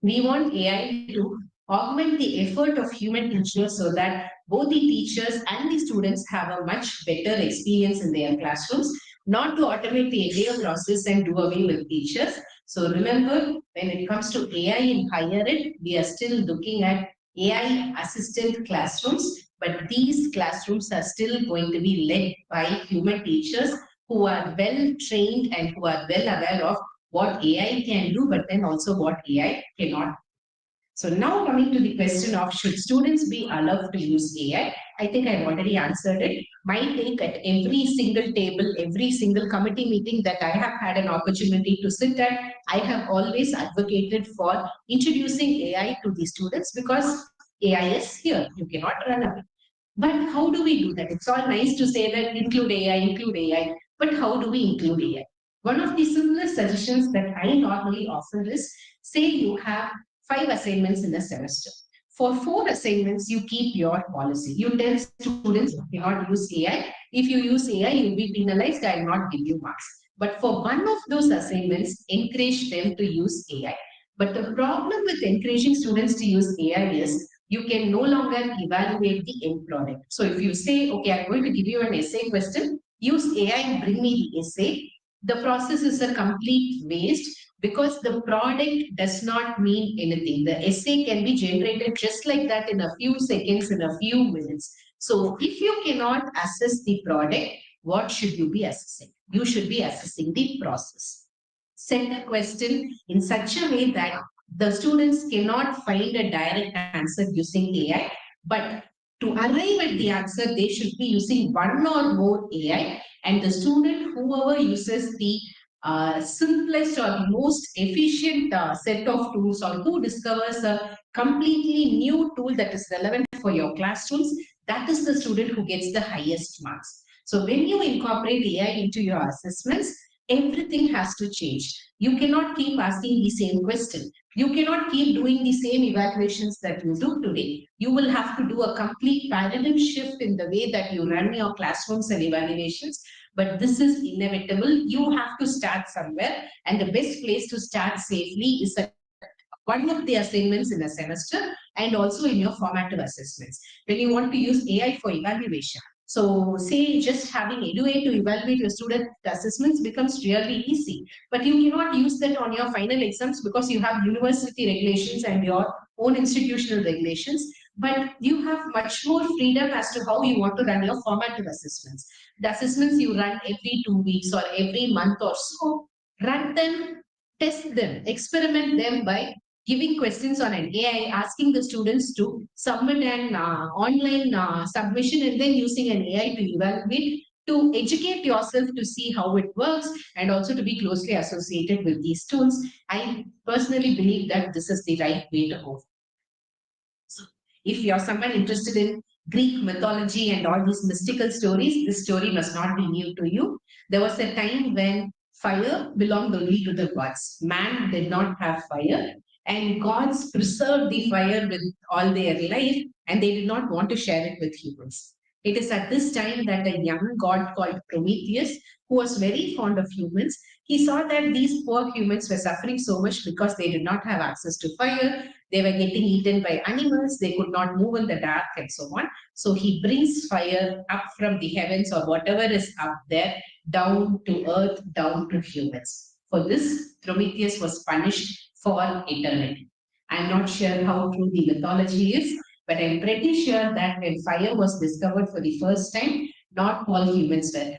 We want AI to augment the effort of human teachers so that both the teachers and the students have a much better experience in their classrooms, not to automate the entire process and do away with teachers. So remember, when it comes to AI in higher ed, we are still looking at AI assisted classrooms, but these classrooms are still going to be led by human teachers who are well trained and who are well aware of what AI can do, but then also what AI cannot. So now coming to the question of should students be allowed to use AI? I think I've already answered it. My take at every single table, every single committee meeting that I have had an opportunity to sit at, I have always advocated for introducing AI to the students because AI is here. You cannot run away. But how do we do that? It's all nice to say that include AI, include AI. But how do we include AI? One of the simplest suggestions that I normally offer is say you have 5 assignments in a semester. For 4 assignments, you keep your policy. You tell students you cannot use AI. If you use AI, you'll be penalized. I will not give you marks. But for one of those assignments, encourage them to use AI. But the problem with encouraging students to use AI is you can no longer evaluate the end product. So if you say, okay, I'm going to give you an essay question, use AI and bring me the essay, the process is a complete waste because the product does not mean anything. The essay can be generated just like that in a few seconds, in a few minutes. So if you cannot assess the product, what should you be assessing? You should be assessing the process. Set a question in such a way that the students cannot find a direct answer using AI, but to arrive at the answer, they should be using one or more AI, and the student, whoever uses the simplest or most efficient set of tools, or who discovers a completely new tool that is relevant for your classrooms, that is the student who gets the highest marks. So when you incorporate AI into your assessments, everything has to change. You cannot keep asking the same question. You cannot keep doing the same evaluations that you do today. You will have to do a complete paradigm shift in the way that you run your classrooms and evaluations. But this is inevitable. You have to start somewhere, and the best place to start safely is at one of the assignments in a semester and also in your formative assessments. When you want to use AI for evaluation, so say just having EduA to evaluate your student assessments becomes really easy, but you cannot use that on your final exams because you have university regulations and your own institutional regulations. But you have much more freedom as to how you want to run your formative assessments. The assessments you run every 2 weeks or every month or so, run them, test them, experiment them by giving questions on an AI, asking the students to submit an online submission and then using an AI to evaluate, to educate yourself to see how it works and also to be closely associated with these tools. I personally believe that this is the right way to go. So if you're someone interested in Greek mythology and all these mystical stories, this story must not be new to you. There was a time when fire belonged only to the gods. Man did not have fire, and gods preserved the fire with all their life, and they did not want to share it with humans. It is at this time that a young god called Prometheus, who was very fond of humans, he saw that these poor humans were suffering so much because they did not have access to fire. They were getting eaten by animals. They could not move in the dark and so on. So he brings fire up from the heavens or whatever is up there down to earth, down to humans. For this, Prometheus was punished for eternity. I'm not sure how true the mythology is, but I'm pretty sure that when fire was discovered for the first time, not all humans were.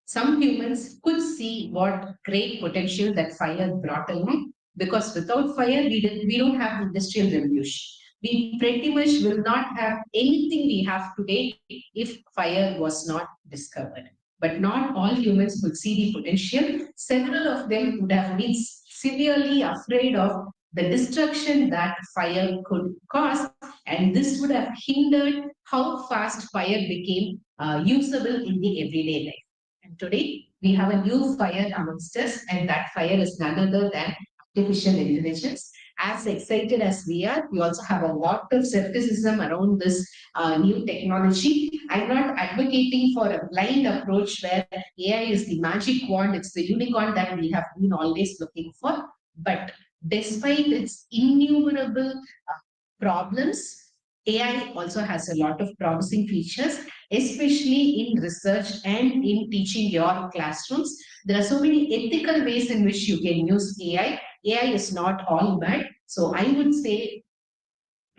Some humans could see what great potential that fire brought along, because without fire, we don't have the industrial revolution. We pretty much will not have anything we have today if fire was not discovered. But not all humans could see the potential. Several of them would have been severely afraid of the destruction that fire could cause, and this would have hindered how fast fire became usable in the everyday life. And today we have a new fire amongst us, and that fire is none other than artificial intelligence. As excited as we are, we also have a lot of skepticism around this new technology. I'm not advocating for a blind approach where AI is the magic wand, it's the unicorn that we have been always looking for. But despite its innumerable problems, AI also has a lot of promising features, especially in research and in teaching your classrooms. There are so many ethical ways in which you can use AI. AI is not all bad. So I would say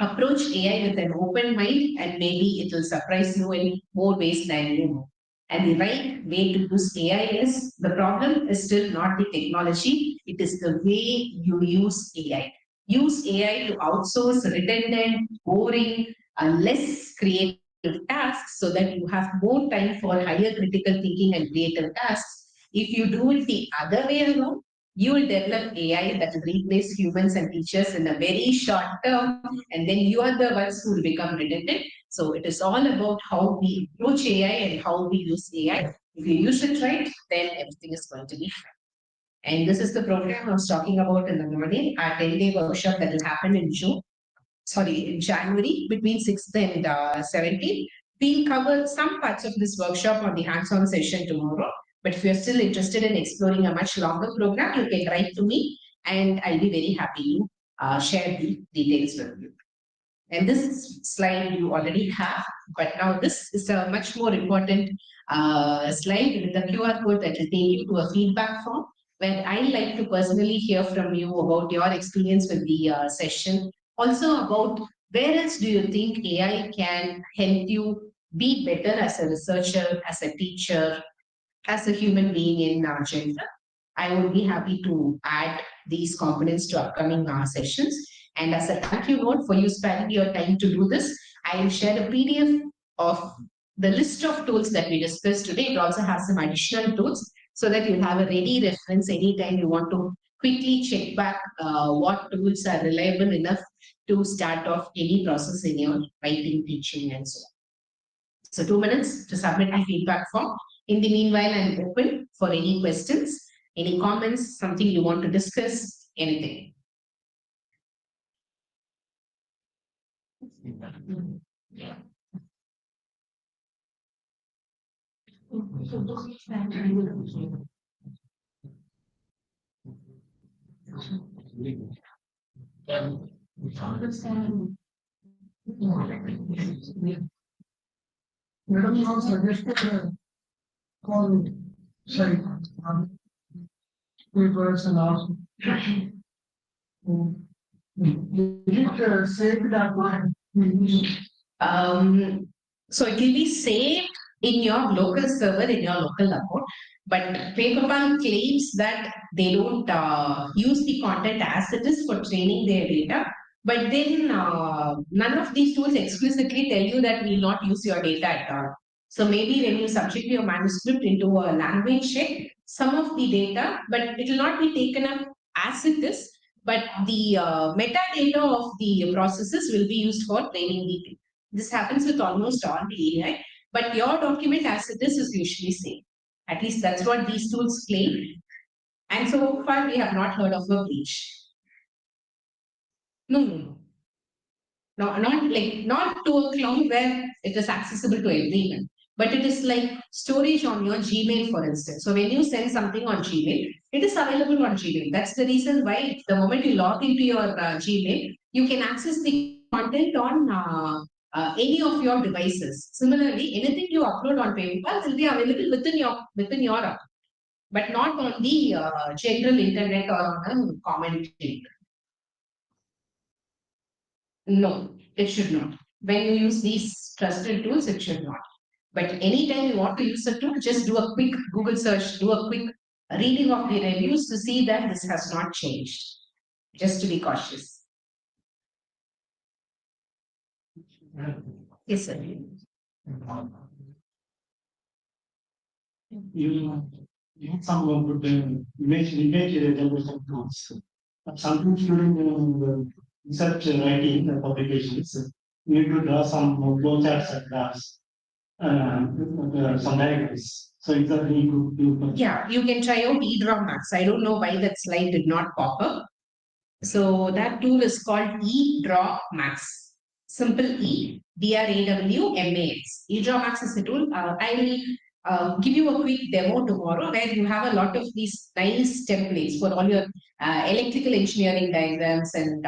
approach AI with an open mind, and maybe it will surprise you in more ways than you know. And the right way to use AI is, the problem is still not the technology, it is the way you use AI. Use AI to outsource redundant, boring, less creative tasks so that you have more time for higher critical thinking and creative tasks. If you do it the other way around, you will develop AI that will replace humans and teachers in a very short term, and then you are the ones who will become redundant. So it is all about how we approach AI and how we use AI. If you use it right, then everything is going to be fine. And this is the program I was talking about in the morning, our 10-day workshop that will happen in in January between 6th and 17th. We'll cover some parts of this workshop on the hands-on session tomorrow. But if you're still interested in exploring a much longer program, you can write to me and I'll be very happy to share the details with you. And this slide you already have, but now this is a much more important slide with a QR code that will take you to a feedback form, where I like to personally hear from you about your experience with the session. Also about where else do you think AI can help you be better as a researcher, as a teacher, as a human being in general. I would be happy to add these components to upcoming sessions. And as a thank you note for you spending your time to do this, I will share a PDF of the list of tools that we discussed today. It also has some additional tools so that you have a ready reference anytime you want to quickly check back what tools are reliable enough to start off any process in your writing, teaching, and so on. So 2 minutes to submit the feedback form. In the meanwhile, I'm open for any questions, any comments, something you want to discuss, anything. Madam now suggested call sorry papers and all. Is it safe that one? Um, so it will be saved in your local server, in your local account. But PaperPal claims that they don't use the content as it is for training their data. But then none of these tools explicitly tell you that we will not use your data at all. So maybe when you subject your manuscript into a language check, some of the data, but it will not be taken up as it is, but the metadata of the processes will be used for training the thing. This happens with almost all the AI, but your document as it is usually safe. At least that's what these tools claim. And so far, we have not heard of a breach. No, no, no. No, not to a cloud where It is accessible to everyone. But it is like storage on your Gmail, for instance. So when you send something on Gmail, it is available on Gmail. That's the reason why the moment you log into your Gmail, you can access the content on any of your devices. Similarly, anything you upload on PayPal will be available within your app, but not on the general internet or on a common link. No, it should not. When you use these trusted tools, it should not. But anytime you want to use a tool, just do a quick Google search, do a quick reading of the reviews to see that this has not changed. Just to be cautious. Yes, sir. You need someone put image generation tools. Sometimes during research writing publications, you need to draw some flowcharts and graphs, some diagrams. So it's a really good tool. Yeah, you can try out eDraw Max. I don't know why that slide did not pop up. So that tool is called eDraw Max. Simple E, DRAWMAX. eDraw Max is the tool. I will give you a quick demo tomorrow where you have a lot of these nice templates for all your electrical engineering diagrams and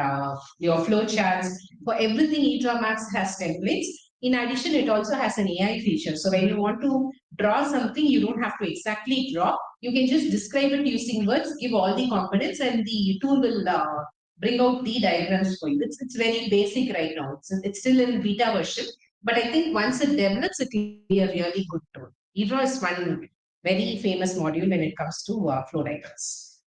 your flow charts. For everything, eDraw Max has templates. In addition, it also has an AI feature. So when you want to draw something, you don't have to exactly draw. You can just describe it using words, give all the components, and the tool will bring out the diagrams for you. It's very basic right now. It's still in beta version, but I think once it develops, it will be a really good tool. eDraw is one very famous module when it comes to flow diagrams.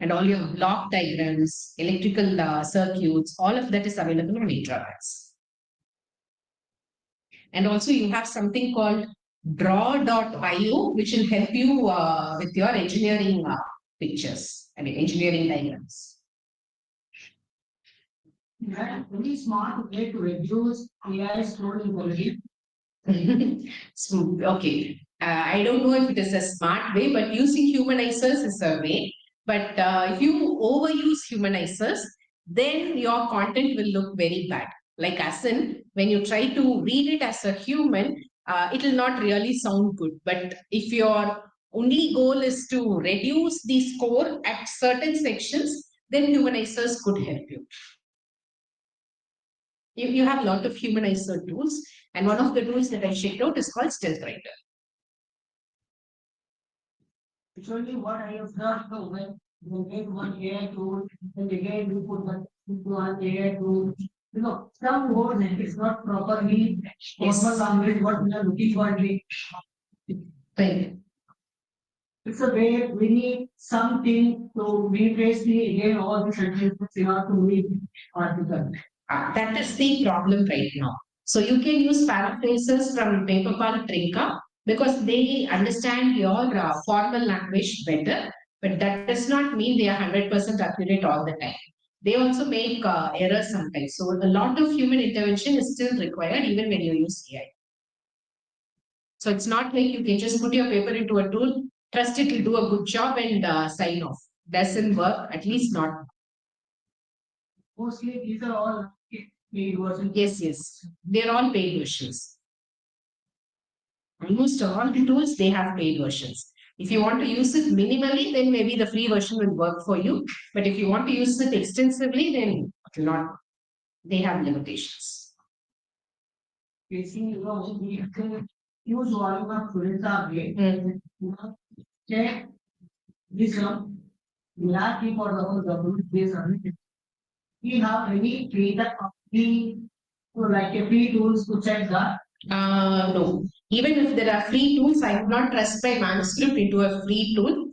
And all your block diagrams, electrical circuits, all of that is available on eDraw Max. And also you have something called draw.io, which will help you with your engineering pictures, engineering diagrams. Very smart way to reduce AI scrolling quality. So, okay. I don't know if it is a smart way, but using humanizers is a way. But if you overuse humanizers, then your content will look very bad. Like as in, when you try to read it as a human, it will not really sound good. But if your only goal is to reduce the score at certain sections, then humanizers could help you. You have a lot of humanizer tools, and one of the tools that I checked out is called Stealth Writer. Actually, what I have done when you make one AI tool, and again you put that into one AI tool. Some words is not properly formal language, what we are looking for. Right. It's a way we need something to replace the again all the sentences in order to read article. That is the problem right now. So you can use paraphrases from Paperpal Trinka because they understand your formal language better, but that does not mean they are 100% accurate all the time. They also make errors sometimes. So a lot of human intervention is still required even when you use AI. So it's not like you can just put your paper into a tool, trust it will do a good job and sign off. Doesn't work, at least not. Mostly these are all paid versions. Yes. They're all paid versions. Almost all the tools, they have paid versions. If you want to use it minimally, then maybe the free version will work for you. But if you want to use it extensively, then it will not. They have limitations. Basically, we can use volume of Purita way. Check this one. We are keep for the whole government based on it. We have any created free, like a free tools to check that. No. Even if there are free tools, I would not trust my manuscript into a free tool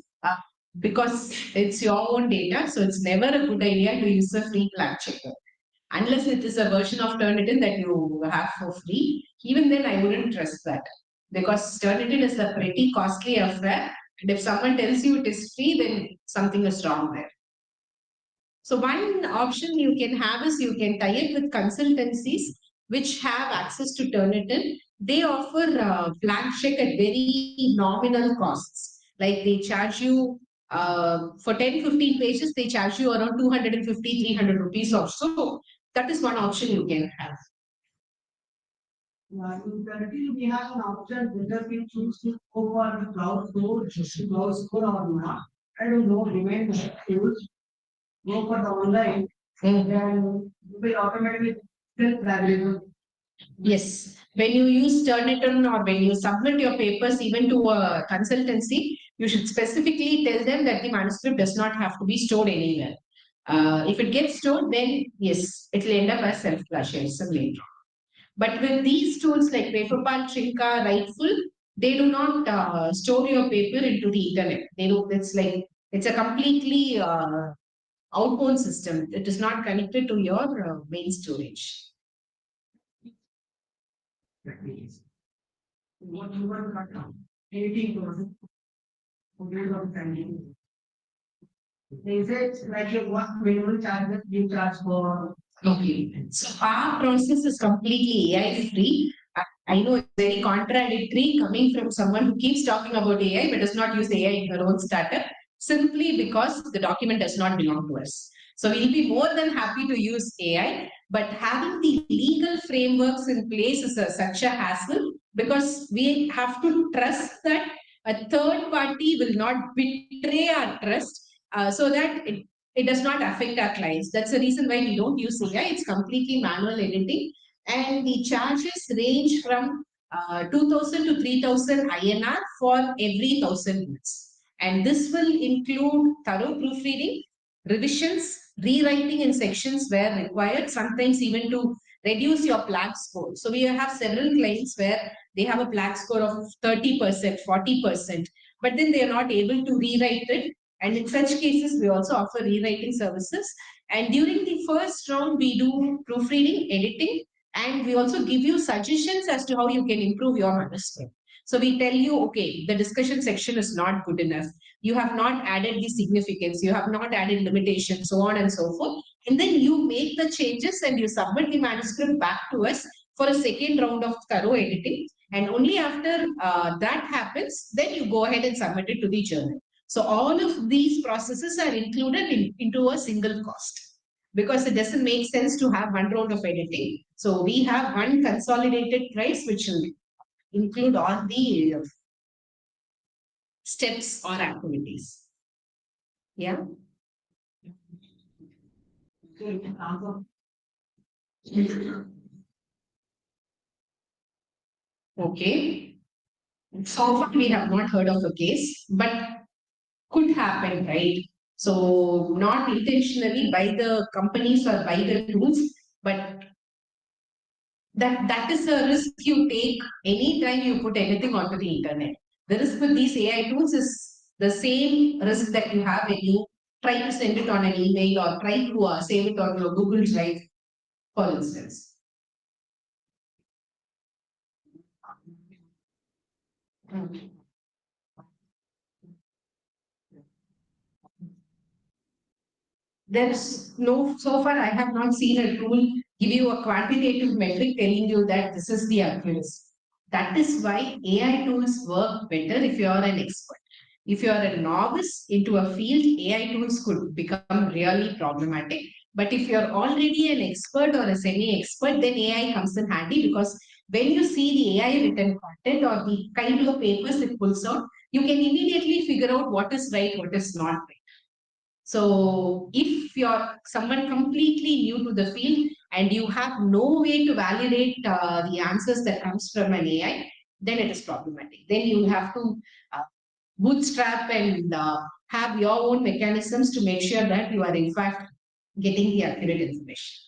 because it's your own data. So it's never a good idea to use a free flag checker. Unless it is a version of Turnitin that you have for free, even then I wouldn't trust that because Turnitin is a pretty costly affair. And if someone tells you it is free, then something is wrong there. So one option you can have is you can tie it with consultancies which have access to Turnitin. They offer blank check at very nominal costs. Like they charge you for 10, 15 pages, they charge you around 250, 300 rupees or so That is one option you can have. Currently, we have an option whether we choose to go for the cloud store or not. I don't know, remain choose, go for the online, and then you will automatically self-evaluate. Yes. When you use Turnitin or when you submit your papers even to a consultancy, you should specifically tell them that the manuscript does not have to be stored anywhere. If it gets stored, then yes, it will end up as self-plagiarism later. But with these tools like Paperpal, Trinka, Rightful, they do not store your paper into the internet. They do. It's a completely outbound system. It is not connected to your main storage. What you want to cut down? 80%. Is it like what minimum charges you charge for? Okay. So our process is completely AI free. I know it's very contradictory coming from someone who keeps talking about AI but does not use AI in her own startup simply because the document does not belong to us. So we'll be more than happy to use AI, but having the legal frameworks in place is such a hassle because we have to trust that a third party will not betray our trust so that it does not affect our clients. That's the reason why we don't use AI. It's completely manual editing. And the charges range from 2000 to 3000 INR for every 1000 words. And this will include thorough proofreading, revisions, rewriting in sections where required, sometimes even to reduce your plaque score. So we have several clients where they have a plaque score of 30%, 40%, but then they are not able to rewrite it. And in such cases, we also offer rewriting services. And during the first round, we do proofreading, editing, and we also give you suggestions as to how you can improve your manuscript. So we tell you, okay, the discussion section is not good enough. You have not added the significance. You have not added limitations, so on and so forth. And then you make the changes and you submit the manuscript back to us for a second round of thorough editing. And only after that happens, then you go ahead and submit it to the journal. So all of these processes are included into a single cost because it doesn't make sense to have one round of editing. So we have one consolidated price which will include all the steps or activities. Yeah. Okay. So far we have not heard of a case, but could happen, right? So not intentionally by the companies or by the tools, but that is a risk you take anytime you put anything onto the internet. The risk with these AI tools is the same risk that you have when you try to send it on an email or try to save it on your Google Drive, for instance. There's no, so far I have not seen a tool give you a quantitative metric telling you that this is the accuracy. That is why AI tools work better if you are an expert. If you are a novice into a field, AI tools could become really problematic. But if you're already an expert or a semi-expert, then AI comes in handy because when you see the AI written content or the kind of papers it pulls out, you can immediately figure out what is right, what is not right. So if you're someone completely new to the field and you have no way to validate the answers that comes from an AI, then it is problematic. Then you have to bootstrap and have your own mechanisms to make sure that you are in fact getting the accurate information.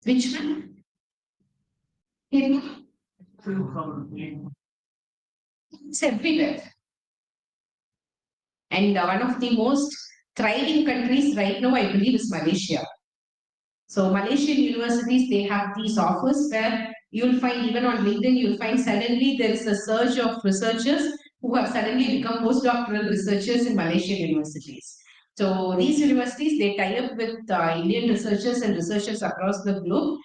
Which one? It's everywhere. And one of the most thriving countries right now, I believe, is Malaysia. So Malaysian universities, they have these offers where you'll find even on LinkedIn, you'll find suddenly there is a surge of researchers who have suddenly become postdoctoral researchers in Malaysian universities. So these universities, they tie up with Indian researchers and researchers across the globe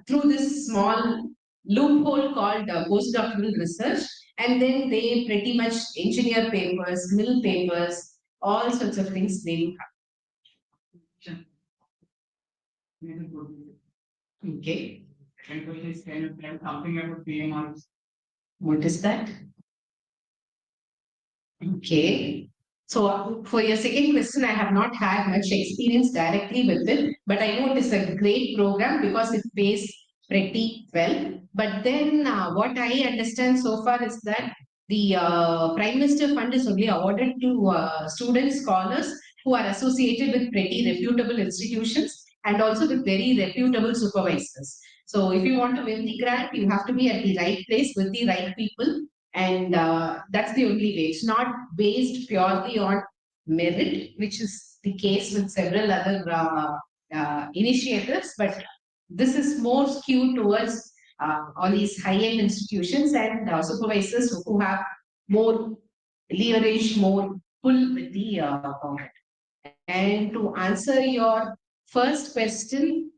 through this small loophole called postdoctoral research. And then they pretty much engineer papers, mill papers, all sorts of things they will come. Okay. Second question is, can you tell something about PMRs? What is that? Okay. So for your second question, I have not had much experience directly with it, but I know it is a great program because it pays pretty well. But then what I understand so far is that the Prime Minister Fund is only awarded to student scholars who are associated with pretty reputable institutions and also with very reputable supervisors. So if you want to win the grant, you have to be at the right place with the right people, and that's the only way. It's not based purely on merit, which is the case with several other initiatives, but this is more skewed towards all these high-end institutions and supervisors who have more leverage, more pull with the government. And to answer your first question,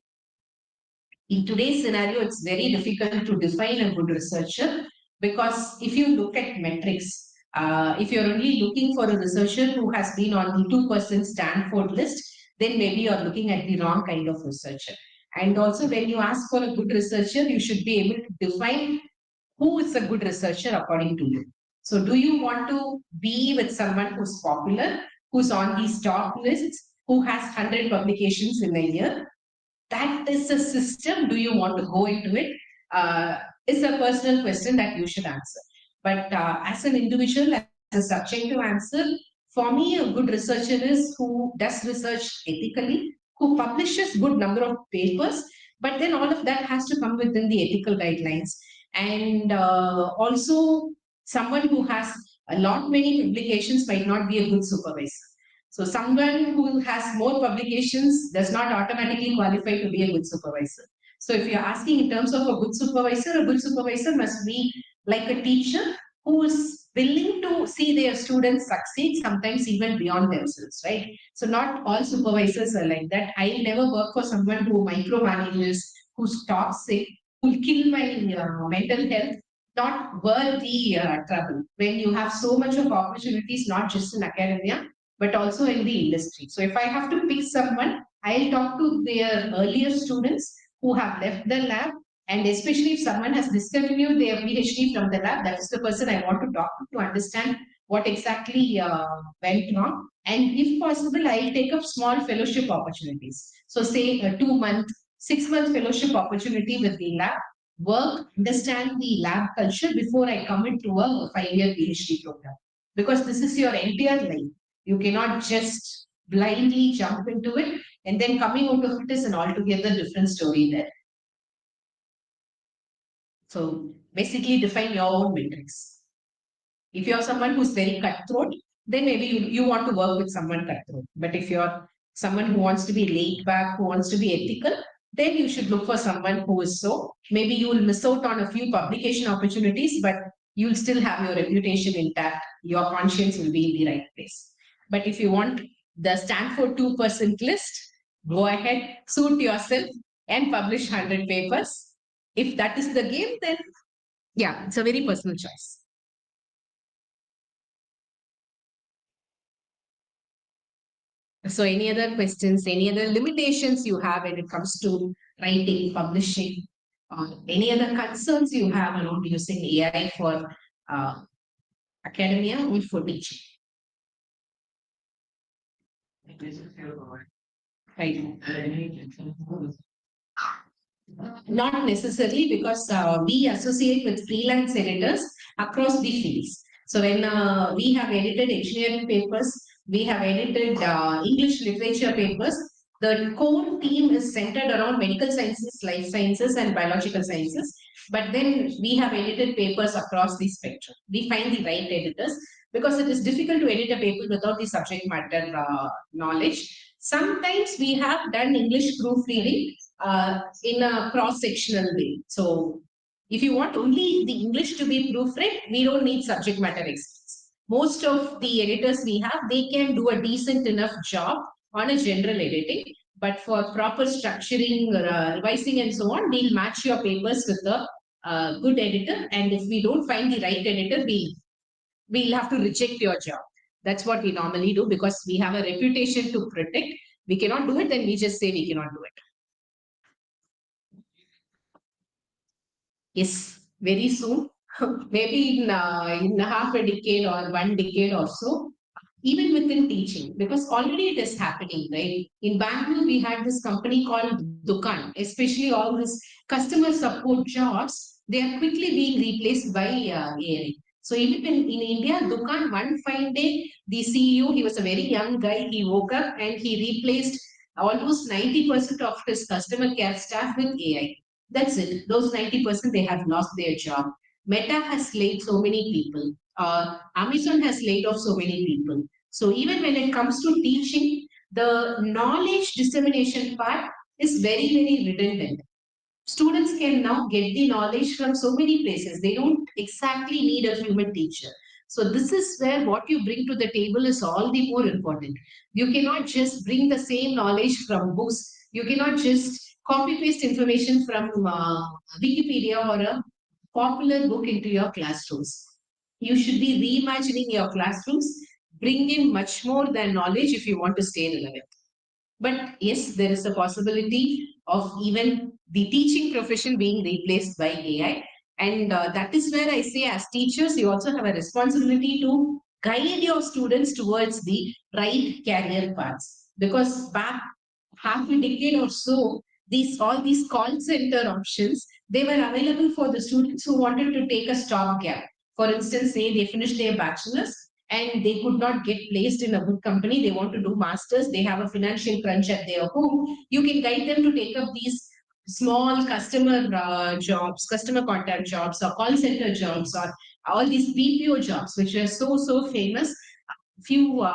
in today's scenario, it's very difficult to define a good researcher because if you look at metrics, if you're only looking for a researcher who has been on the 2% Stanford list, then maybe you're looking at the wrong kind of researcher. And also, when you ask for a good researcher, you should be able to define who is a good researcher according to you. So, do you want to be with someone who's popular, who's on these top lists, who has 100 publications in a year? That is a system. Do you want to go into it? It's a personal question that you should answer. But as an individual, as a subject to answer, for me, a good researcher is who does research ethically, who publishes good number of papers, but then all of that has to come within the ethical guidelines. And also, someone who has a lot many publications might not be a good supervisor. So someone who has more publications does not automatically qualify to be a good supervisor. So if you're asking in terms of a good supervisor must be like a teacher who is willing to see their students succeed, sometimes even beyond themselves, right? So not all supervisors are like that. I never work for someone who micromanages, who's toxic, who'll kill my mental health, not worth the trouble. When you have so much of opportunities, not just in academia, but also in the industry. So if I have to pick someone, I'll talk to their earlier students who have left the lab, and especially if someone has discontinued their PhD from the lab, that is the person I want to talk to understand what exactly went wrong. And if possible, I'll take up small fellowship opportunities. So say a 2 month, 6 month fellowship opportunity with the lab, work, understand the lab culture before I come into a 5-year PhD program. Because this is your entire life. You cannot just blindly jump into it, and then coming out of it is an altogether different story there. So basically define your own metrics. If you're someone who's very cutthroat, then maybe you want to work with someone cutthroat. But if you're someone who wants to be laid back, who wants to be ethical, then you should look for someone who is so. Maybe you will miss out on a few publication opportunities, but you'll still have your reputation intact. Your conscience will be in the right place. But if you want the Stanford 2% list, go ahead, suit yourself and publish 100 papers. If that is the game, then yeah, it's a very personal choice. So any other questions, any other limitations you have when it comes to writing, publishing, or any other concerns you have around using AI for academia or for teaching? Right. Not necessarily, because we associate with freelance editors across the fields. So when we have edited engineering papers, we have edited English literature papers, the core team is centered around medical sciences, life sciences, and biological sciences. But then we have edited papers across the spectrum. We find the right editors because it is difficult to edit a paper without the subject matter knowledge. Sometimes we have done English proofreading in a cross-sectional way. So if you want only the English to be proofread, we don't need subject matter experts. Most of the editors we have, they can do a decent enough job on a general editing. But for proper structuring, revising and so on, we'll match your papers with a good editor. And if we don't find the right editor, we'll have to reject your job. That's what we normally do because we have a reputation to protect. We cannot do it, then we just say we cannot do it. Yes, very soon, maybe in half a decade or 1 decade or so, even within teaching, because already it is happening, right? In Bangalore, we had this company called Dukan, especially all these customer support jobs, they are quickly being replaced by AI. So even in India, Dukan, one fine day, the CEO, he was a very young guy, he woke up and he replaced almost 90% of his customer care staff with AI. That's it. Those 90%, they have lost their job. Meta has laid so many people. Amazon has laid off so many people. So even when it comes to teaching, the knowledge dissemination part is very, very redundant. Students can now get the knowledge from so many places. They don't exactly need a human teacher. So this is where what you bring to the table is all the more important. You cannot just bring the same knowledge from books. You cannot just copy paste information from Wikipedia or a popular book into your classrooms. You should be reimagining your classrooms, bring in much more than knowledge if you want to stay relevant. But yes, there is a possibility of even the teaching profession being replaced by AI. And that is where I say, as teachers, you also have a responsibility to guide your students towards the right career paths. Because back half a decade or so, these all these call center options, they were available for the students who wanted to take a stopgap. For instance, say they finished their bachelor's and they could not get placed in a good company, they want to do masters, they have a financial crunch at their home, you can guide them to take up these small customer jobs, customer contact jobs, or call center jobs, or all these BPO jobs, which are so famous a few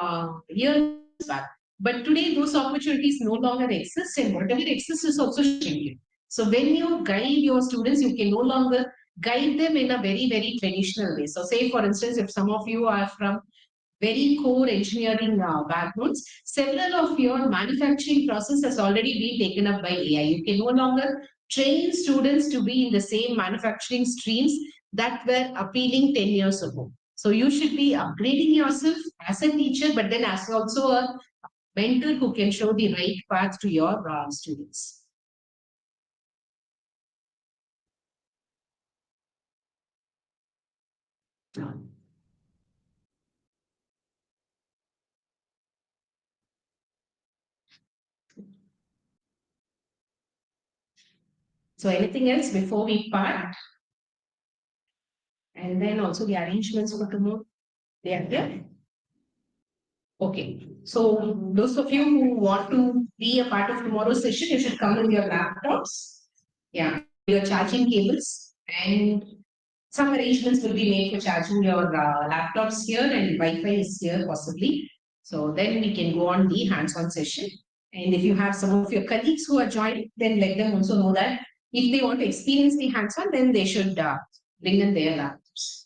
years back. But today, those opportunities no longer exist, and whatever exists is also shrinking. So when you guide your students, you can no longer guide them in a very, very traditional way. So, say for instance, if some of you are from very core engineering backgrounds, several of your manufacturing process has already been taken up by AI. You can no longer train students to be in the same manufacturing streams that were appealing 10 years ago. So you should be upgrading yourself as a teacher, but then as also a mentor who can show the right path to your students. So anything else before we part? And then also the arrangements for tomorrow. They are here. Okay. So those of you who want to be a part of tomorrow's session, you should come with your laptops. Yeah, your charging cables, and some arrangements will be made for charging your laptops here, and Wi-Fi is here possibly. So then we can go on the hands-on session. And if you have some of your colleagues who are joining, then let them also know that if they want to experience the hands-on, then they should bring in their laptops.